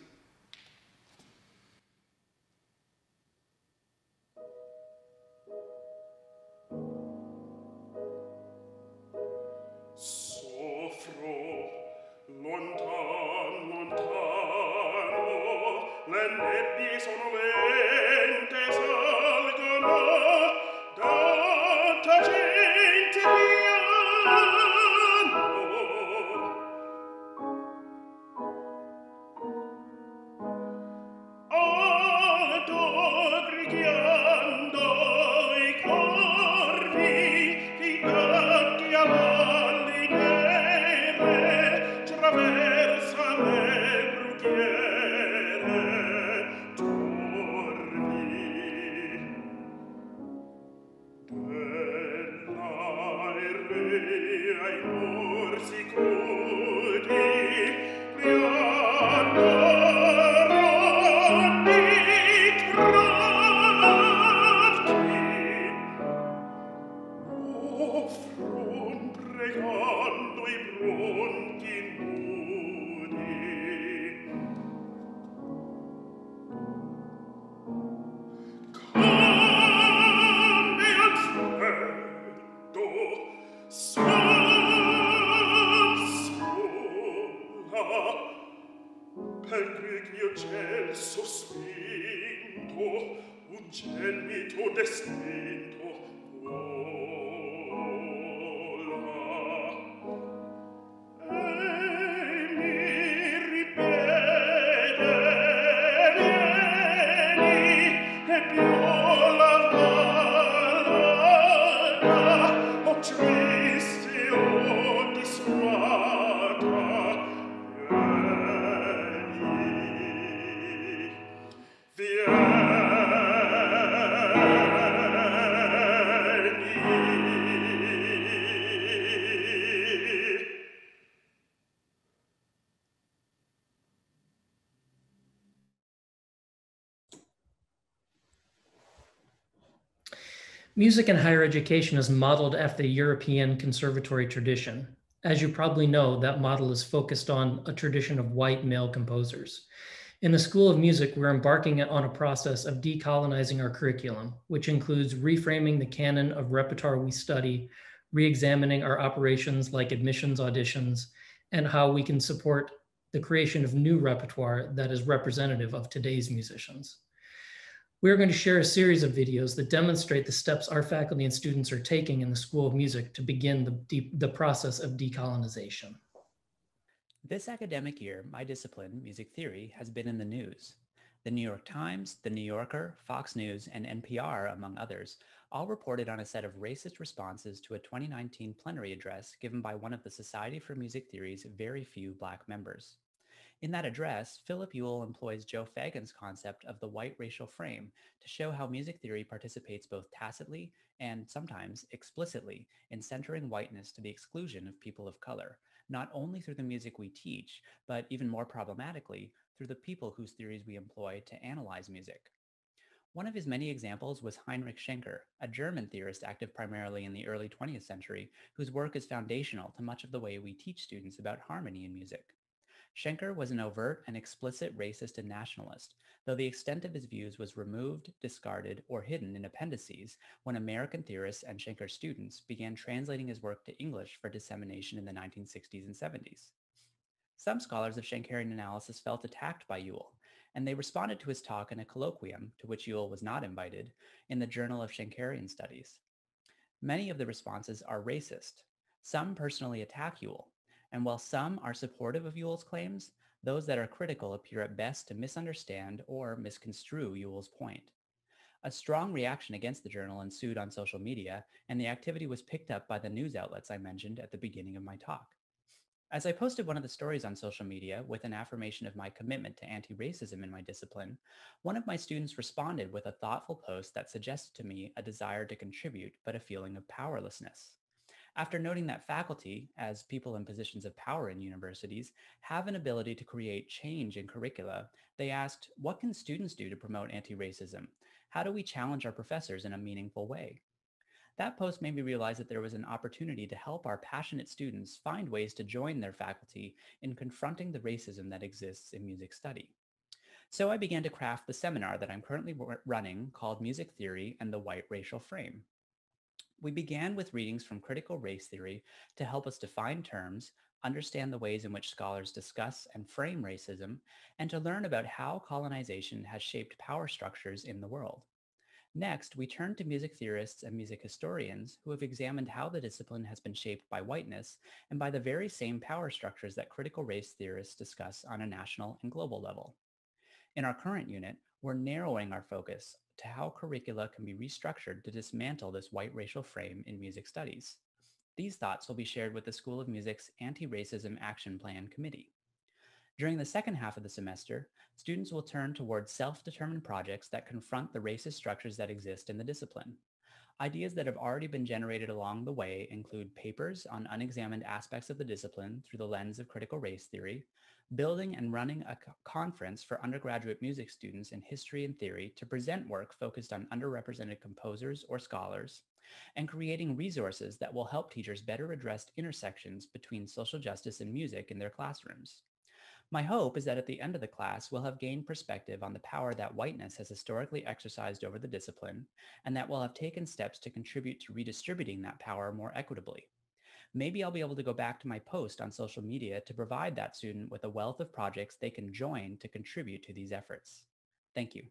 Lontan, lontano, le nebbie sono lente, salgono, da tacenti piano. Alto grighiando i corvi, i gatti a valli nere, traversa le brughiere, torvi. Dell'aere ai morsi crudi, riando rotti tratti. O fron pregando i bronchi nudi, come al freddo son sola, per grigio ciel sospinto, un gemito destinto vola. E mi ripete, vieni, e viola vallata, o triste o disperata, vieni. Music in higher education is modeled after the European conservatory tradition. As you probably know, that model is focused on a tradition of white male composers. In the School of Music, we're embarking on a process of decolonizing our curriculum, which includes reframing the canon of repertoire we study, re-examining our operations like admissions auditions, and how we can support the creation of new repertoire that is representative of today's musicians. We are going to share a series of videos that demonstrate the steps our faculty and students are taking in the School of Music to begin the process of decolonization. This academic year, my discipline, music theory, has been in the news. The New York Times, The New Yorker, Fox News, and NPR, among others, all reported on a set of racist responses to a 2019 plenary address given by one of the Society for Music Theory's very few Black members. In that address, Philip Ewell employs Joe Fagan's concept of the white racial frame to show how music theory participates both tacitly and sometimes explicitly in centering whiteness to the exclusion of people of color, not only through the music we teach, but even more problematically, through the people whose theories we employ to analyze music. One of his many examples was Heinrich Schenker, a German theorist active primarily in the early 20th century, whose work is foundational to much of the way we teach students about harmony in music. Schenker was an overt and explicit racist and nationalist, though the extent of his views was removed, discarded, or hidden in appendices when American theorists and Schenker students began translating his work to English for dissemination in the 1960s and 70s. Some scholars of Schenkerian analysis felt attacked by Ewell, and they responded to his talk in a colloquium, to which Ewell was not invited, in the Journal of Schenkerian Studies. Many of the responses are racist. Some personally attack Ewell, and while some are supportive of Ewell's claims, those that are critical appear at best to misunderstand or misconstrue Ewell's point. A strong reaction against the journal ensued on social media, and the activity was picked up by the news outlets I mentioned at the beginning of my talk. As I posted one of the stories on social media with an affirmation of my commitment to anti-racism in my discipline, one of my students responded with a thoughtful post that suggested to me a desire to contribute, but a feeling of powerlessness. After noting that faculty, as people in positions of power in universities, have an ability to create change in curricula, they asked, what can students do to promote anti-racism? How do we challenge our professors in a meaningful way? That post made me realize that there was an opportunity to help our passionate students find ways to join their faculty in confronting the racism that exists in music study. So I began to craft the seminar that I'm currently running called Music Theory and the White Racial Frame. We began with readings from critical race theory to help us define terms, understand the ways in which scholars discuss and frame racism, and to learn about how colonization has shaped power structures in the world. Next, we turn to music theorists and music historians who have examined how the discipline has been shaped by whiteness and by the very same power structures that critical race theorists discuss on a national and global level. In our current unit, we're narrowing our focus to how curricula can be restructured to dismantle this white racial frame in music studies. These thoughts will be shared with the School of Music's Anti-Racism Action Plan Committee. During the second half of the semester, students will turn towards self-determined projects that confront the racist structures that exist in the discipline. Ideas that have already been generated along the way include papers on unexamined aspects of the discipline through the lens of critical race theory, building and running a conference for undergraduate music students in history and theory to present work focused on underrepresented composers or scholars, and creating resources that will help teachers better address intersections between social justice and music in their classrooms. My hope is that at the end of the class, we'll have gained perspective on the power that whiteness has historically exercised over the discipline, and that we'll have taken steps to contribute to redistributing that power more equitably. Maybe I'll be able to go back to my post on social media to provide that student with a wealth of projects they can join to contribute to these efforts. Thank you.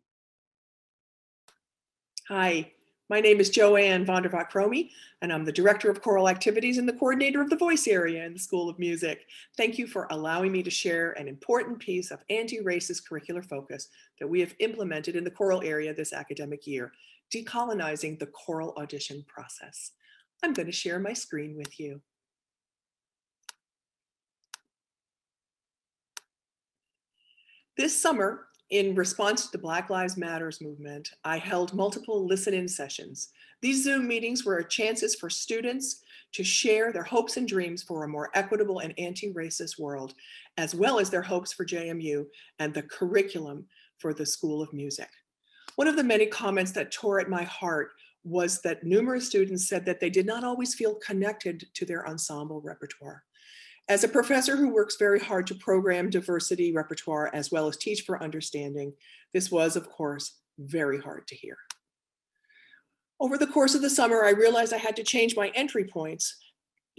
Hi, my name is Joanne Vondervaart-Cromie, and I'm the Director of Choral Activities and the Coordinator of the Voice Area in the School of Music. Thank you for allowing me to share an important piece of anti-racist curricular focus that we have implemented in the choral area this academic year, decolonizing the choral audition process. I'm going to share my screen with you. This summer, in response to the Black Lives Matters movement, I held multiple listen-in sessions. These Zoom meetings were chances for students to share their hopes and dreams for a more equitable and anti-racist world, as well as their hopes for JMU and the curriculum for the School of Music. One of the many comments that tore at my heart was that numerous students said that they did not always feel connected to their ensemble repertoire. As a professor who works very hard to program diversity repertoire as well as teach for understanding, this was, of course, very hard to hear. Over the course of the summer, I realized I had to change my entry points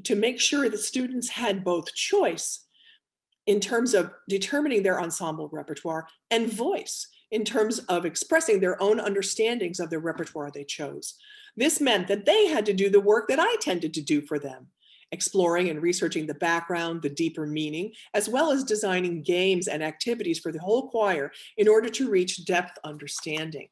to make sure that students had both choice in terms of determining their ensemble repertoire and voice in terms of expressing their own understandings of the repertoire they chose. This meant that they had to do the work that I tended to do for them, exploring and researching the background, the deeper meaning, as well as designing games and activities for the whole choir in order to reach depth understanding.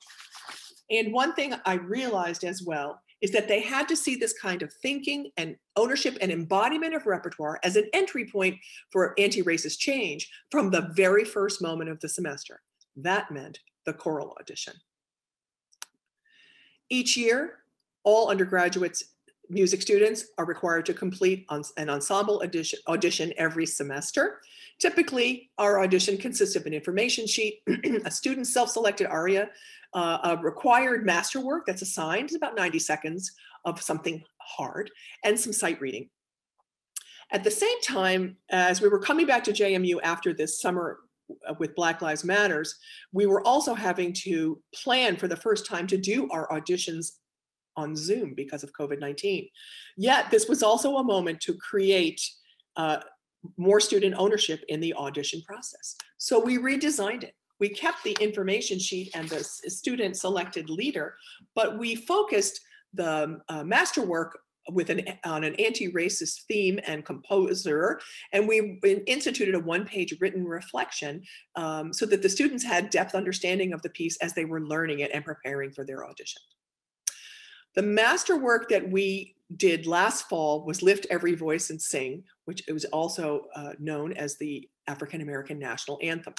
And one thing I realized as well is that they had to see this kind of thinking and ownership and embodiment of repertoire as an entry point for anti-racist change from the very first moment of the semester. That meant the choral audition. Each year, all undergraduates Music students are required to complete an ensemble audition every semester. Typically, our audition consists of an information sheet, a student self-selected aria, a required masterwork that's assigned, it's about 90 seconds of something hard, and some sight reading. At the same time, as we were coming back to JMU after this summer with Black Lives Matters, we were also having to plan for the first time to do our auditions on Zoom because of COVID-19. Yet this was also a moment to create more student ownership in the audition process. So we redesigned it. We kept the information sheet and the student selected leader, but we focused the masterwork on an anti-racist theme and composer, and we instituted a one-page written reflection so that the students had depth understanding of the piece as they were learning it and preparing for their audition. The masterwork that we did last fall was Lift Every Voice and Sing, which was also known as the African American National Anthem.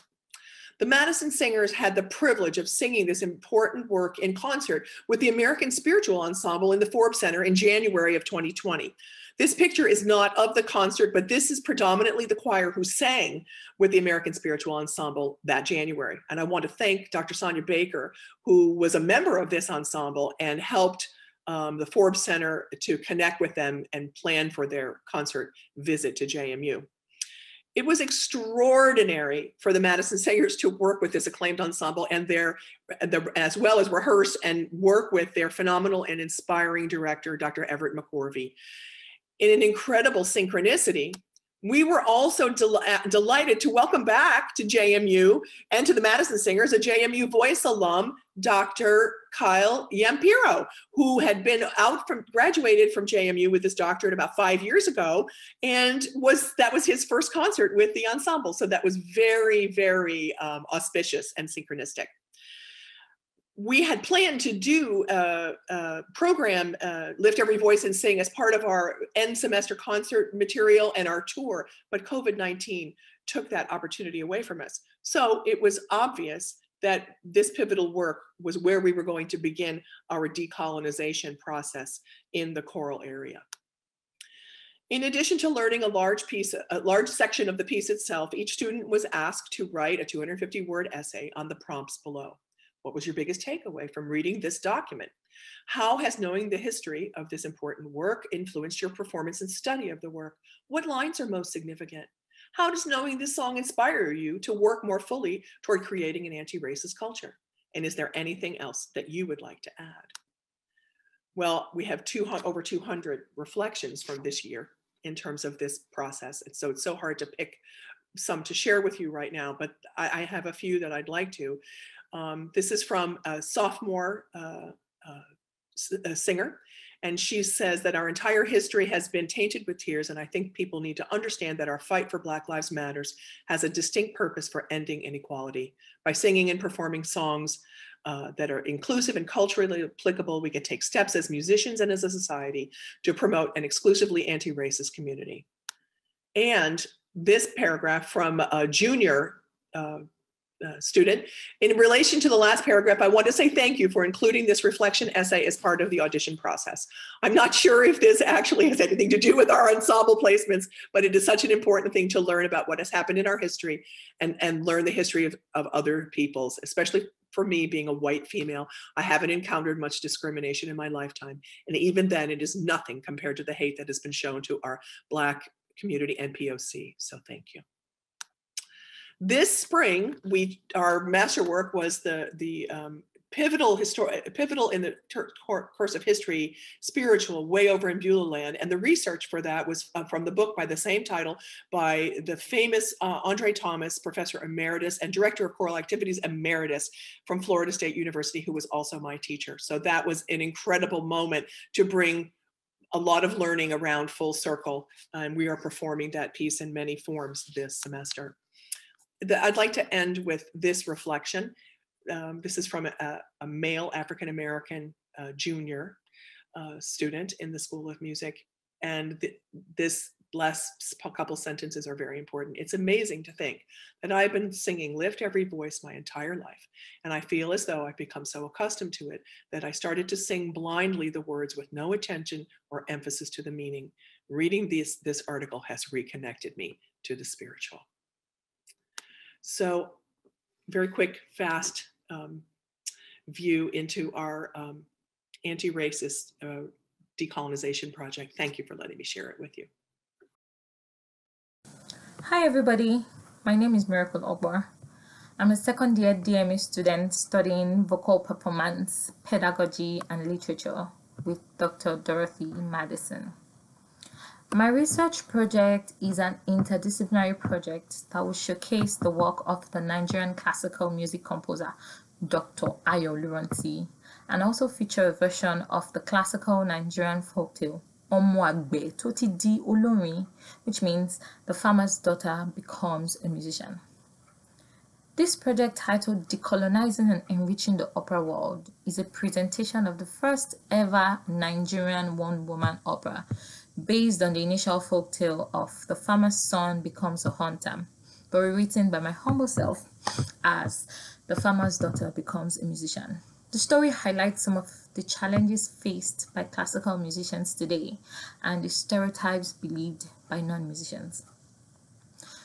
The Madison Singers had the privilege of singing this important work in concert with the American Spiritual Ensemble in the Forbes Center in January of 2020. This picture is not of the concert, but this is predominantly the choir who sang with the American Spiritual Ensemble that January. And I want to thank Dr. Sonia Baker, who was a member of this ensemble and helped the Forbes Center to connect with them and plan for their concert visit to JMU. It was extraordinary for the Madison Singers to work with this acclaimed ensemble and as well as rehearse and work with their phenomenal and inspiring director, Dr. Everett McCorvey. In an incredible synchronicity, we were also delighted to welcome back to JMU and to the Madison Singers a JMU Voice alum, Dr. Kyle Yampiro, who had been graduated from JMU with his doctorate about 5 years ago, and that was his first concert with the ensemble. So that was very, very auspicious and synchronistic. We had planned to do a program, Lift Every Voice and Sing, as part of our end semester concert material and our tour, but COVID-19 took that opportunity away from us. So it was obvious that this pivotal work was where we were going to begin our decolonization process in the choral area. In addition to learning a large section of the piece itself, each student was asked to write a 250-word essay on the prompts below. What was your biggest takeaway from reading this document? How has knowing the history of this important work influenced your performance and study of the work? What lines are most significant? How does knowing this song inspire you to work more fully toward creating an anti-racist culture? And is there anything else that you would like to add? Well, we have over 200 reflections from this year in terms of this process. And so it's so hard to pick some to share with you right now, but I have a few that I'd like to. This is from a sophomore singer, and she says that our entire history has been tainted with tears, and I think people need to understand that our fight for Black Lives Matters has a distinct purpose for ending inequality. By singing and performing songs that are inclusive and culturally applicable, we can take steps as musicians and as a society to promote an exclusively anti-racist community. And this paragraph from a junior student. In relation to the last paragraph, I want to say thank you for including this reflection essay as part of the audition process. I'm not sure if this actually has anything to do with our ensemble placements, but it is such an important thing to learn about what has happened in our history and learn the history of other people's, especially for me being a white female. I haven't encountered much discrimination in my lifetime. And even then, it is nothing compared to the hate that has been shown to our Black community and POC. So thank you. This spring, our masterwork was the pivotal in the course of history, spiritual, way over in Beulah land. And the research for that was from the book by the same title by the famous Andre Thomas, Professor Emeritus and Director of Choral Activities Emeritus from Florida State University, who was also my teacher. So that was an incredible moment to bring a lot of learning around full circle. And we are performing that piece in many forms this semester. I'd like to end with this reflection. This is from a male African-American junior student in the School of Music. And this last couple sentences are very important. It's amazing to think that I've been singing Lift Every Voice my entire life. And I feel as though I've become so accustomed to it that I started to sing blindly the words with no attention or emphasis to the meaning. Reading this article has reconnected me to the spiritual. So very quick, fast view into our anti-racist decolonization project. Thank you for letting me share it with you. Hi everybody, my name is Miracle Ogbar. I'm a second year DME student studying vocal performance, pedagogy and literature with Dr. Dorothy Madison. My research project is an interdisciplinary project that will showcase the work of the Nigerian classical music composer Dr. Ayo Luranti, and also feature a version of the classical Nigerian folktale Omoagbe Toti Di Olori, which means the farmer's daughter becomes a musician. This project, titled Decolonizing and Enriching the Opera World, is a presentation of the first ever Nigerian one-woman opera based on the initial folktale of the farmer's son becomes a hunter, but rewritten by my humble self as the farmer's daughter becomes a musician. The story highlights some of the challenges faced by classical musicians today and the stereotypes believed by non-musicians.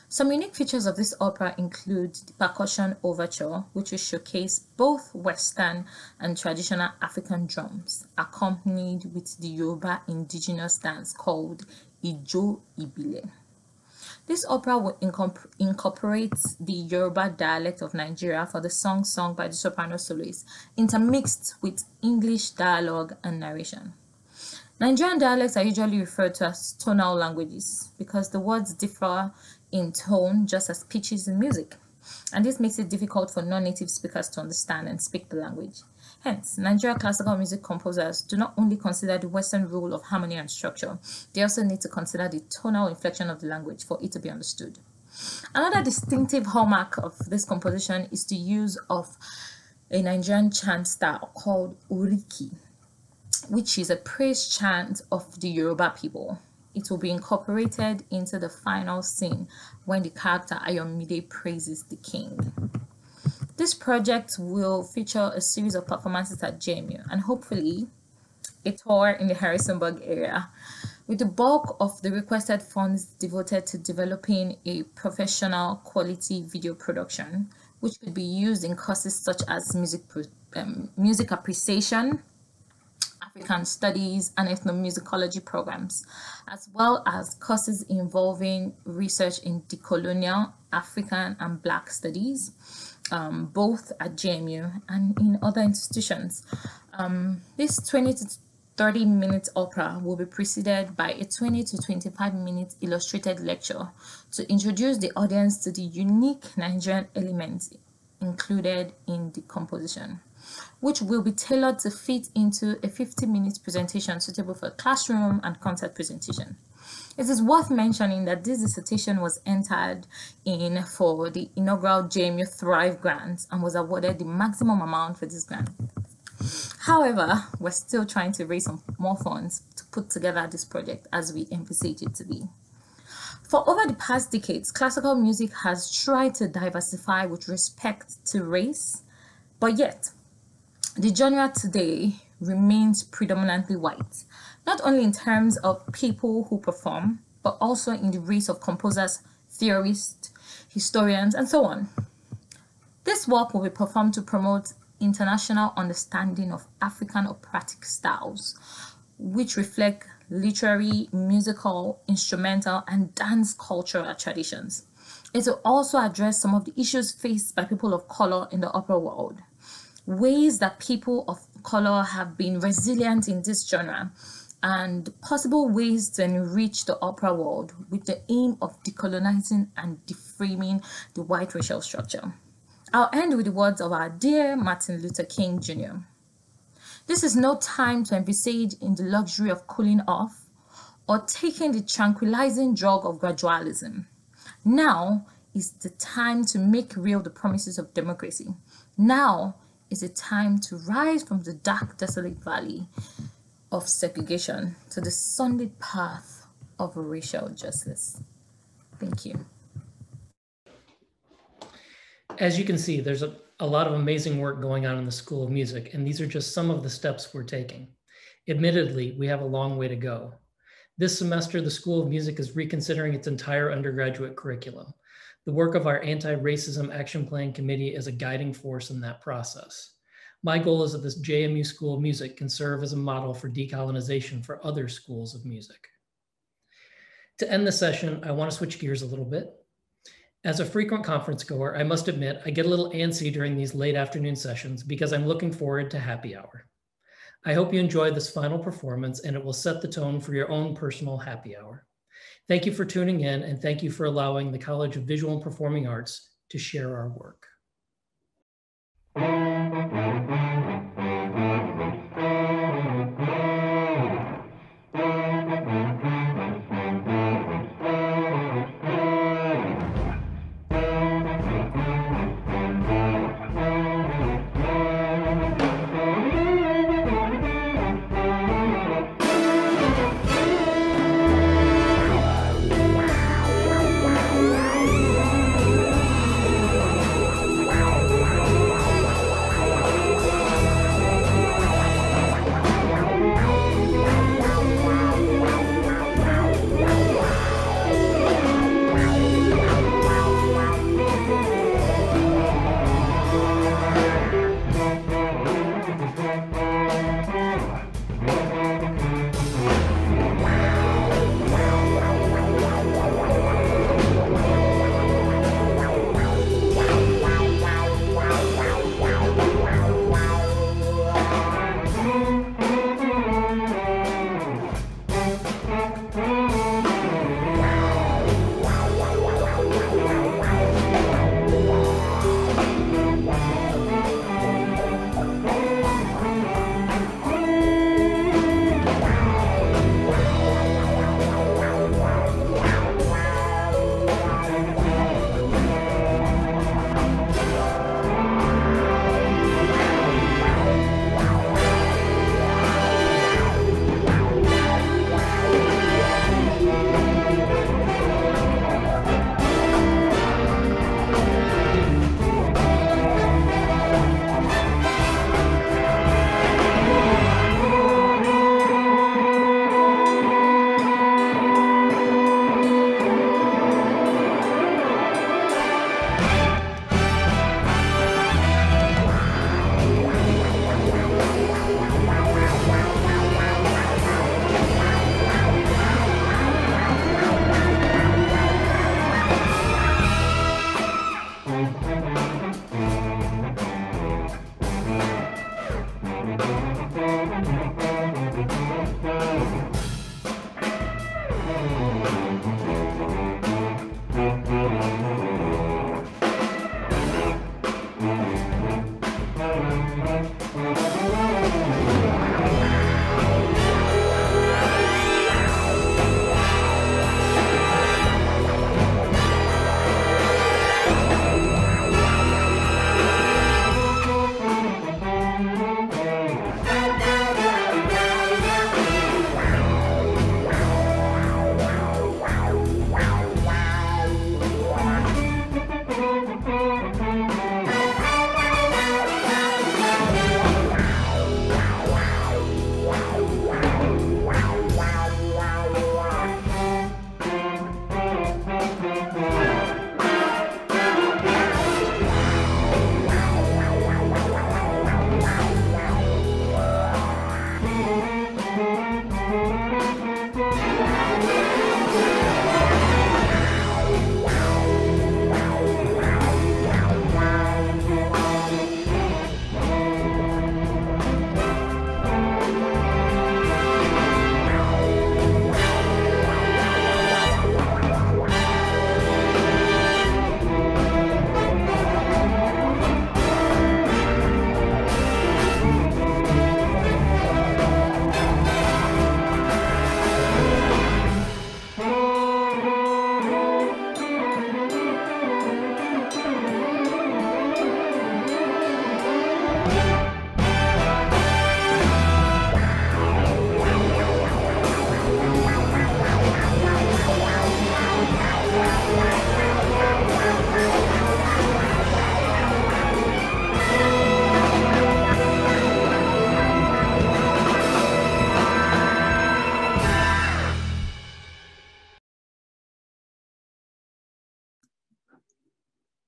Some unique features of this opera include the percussion overture, which will showcase both Western and traditional African drums, accompanied with the Yoruba indigenous dance called Ijo Ibile. This opera will incorporate the Yoruba dialect of Nigeria for the song sung by the soprano soloist, intermixed with English dialogue and narration. Nigerian dialects are usually referred to as tonal languages because the words differ in tone just as pitches in music, and this makes it difficult for non-native speakers to understand and speak the language. Hence, Nigerian classical music composers do not only consider the Western rule of harmony and structure, they also need to consider the tonal inflection of the language for it to be understood. Another distinctive hallmark of this composition is the use of a Nigerian chant style called Oriki, which is a praise chant of the Yoruba people. It will be incorporated into the final scene when the character Ayomide praises the king. This project will feature a series of performances at JMU and hopefully a tour in the Harrisonburg area, with the bulk of the requested funds devoted to developing a professional quality video production, which could be used in courses such as music appreciation, African studies, and ethnomusicology programs, as well as courses involving research in decolonial, African, and Black studies, both at JMU and in other institutions. This 20 to 30 minute opera will be preceded by a 20 to 25 minute illustrated lecture to introduce the audience to the unique Nigerian elements included in the composition, which will be tailored to fit into a 50-minute presentation suitable for classroom and concert presentation. It is worth mentioning that this dissertation was entered in for the inaugural JMU Thrive Grant and was awarded the maximum amount for this grant. However, we're still trying to raise some more funds to put together this project as we envisage it to be. For over the past decades, classical music has tried to diversify with respect to race, but yet the genre today remains predominantly white, not only in terms of people who perform, but also in the race of composers, theorists, historians, and so on. This work will be performed to promote international understanding of African operatic styles, which reflect literary, musical, instrumental, and dance cultural traditions. It will also address some of the issues faced by people of color in the opera world, ways that people of color have been resilient in this genre, and possible ways to enrich the opera world with the aim of decolonizing and deframing the white racial structure. I'll end with the words of our dear Martin Luther King Jr. This is no time to envisage in the luxury of cooling off or taking the tranquilizing drug of gradualism. Now is the time to make real the promises of democracy. Now is the time to rise from the dark, desolate valley of segregation to the sunlit path of racial justice. Thank you. As you can see, there's a lot of amazing work going on in the School of Music, and these are just some of the steps we're taking. Admittedly, we have a long way to go. This semester, the School of Music is reconsidering its entire undergraduate curriculum. The work of our Anti-Racism Action Plan Committee is a guiding force in that process. My goal is that this JMU School of Music can serve as a model for decolonization for other schools of music. To end the session, I want to switch gears a little bit. As a frequent conference goer, I must admit I get a little antsy during these late afternoon sessions because I'm looking forward to happy hour. I hope you enjoy this final performance and it will set the tone for your own personal happy hour. Thank you for tuning in, and thank you for allowing the College of Visual and Performing Arts to share our work.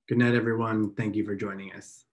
Good night, everyone. Thank you for joining us.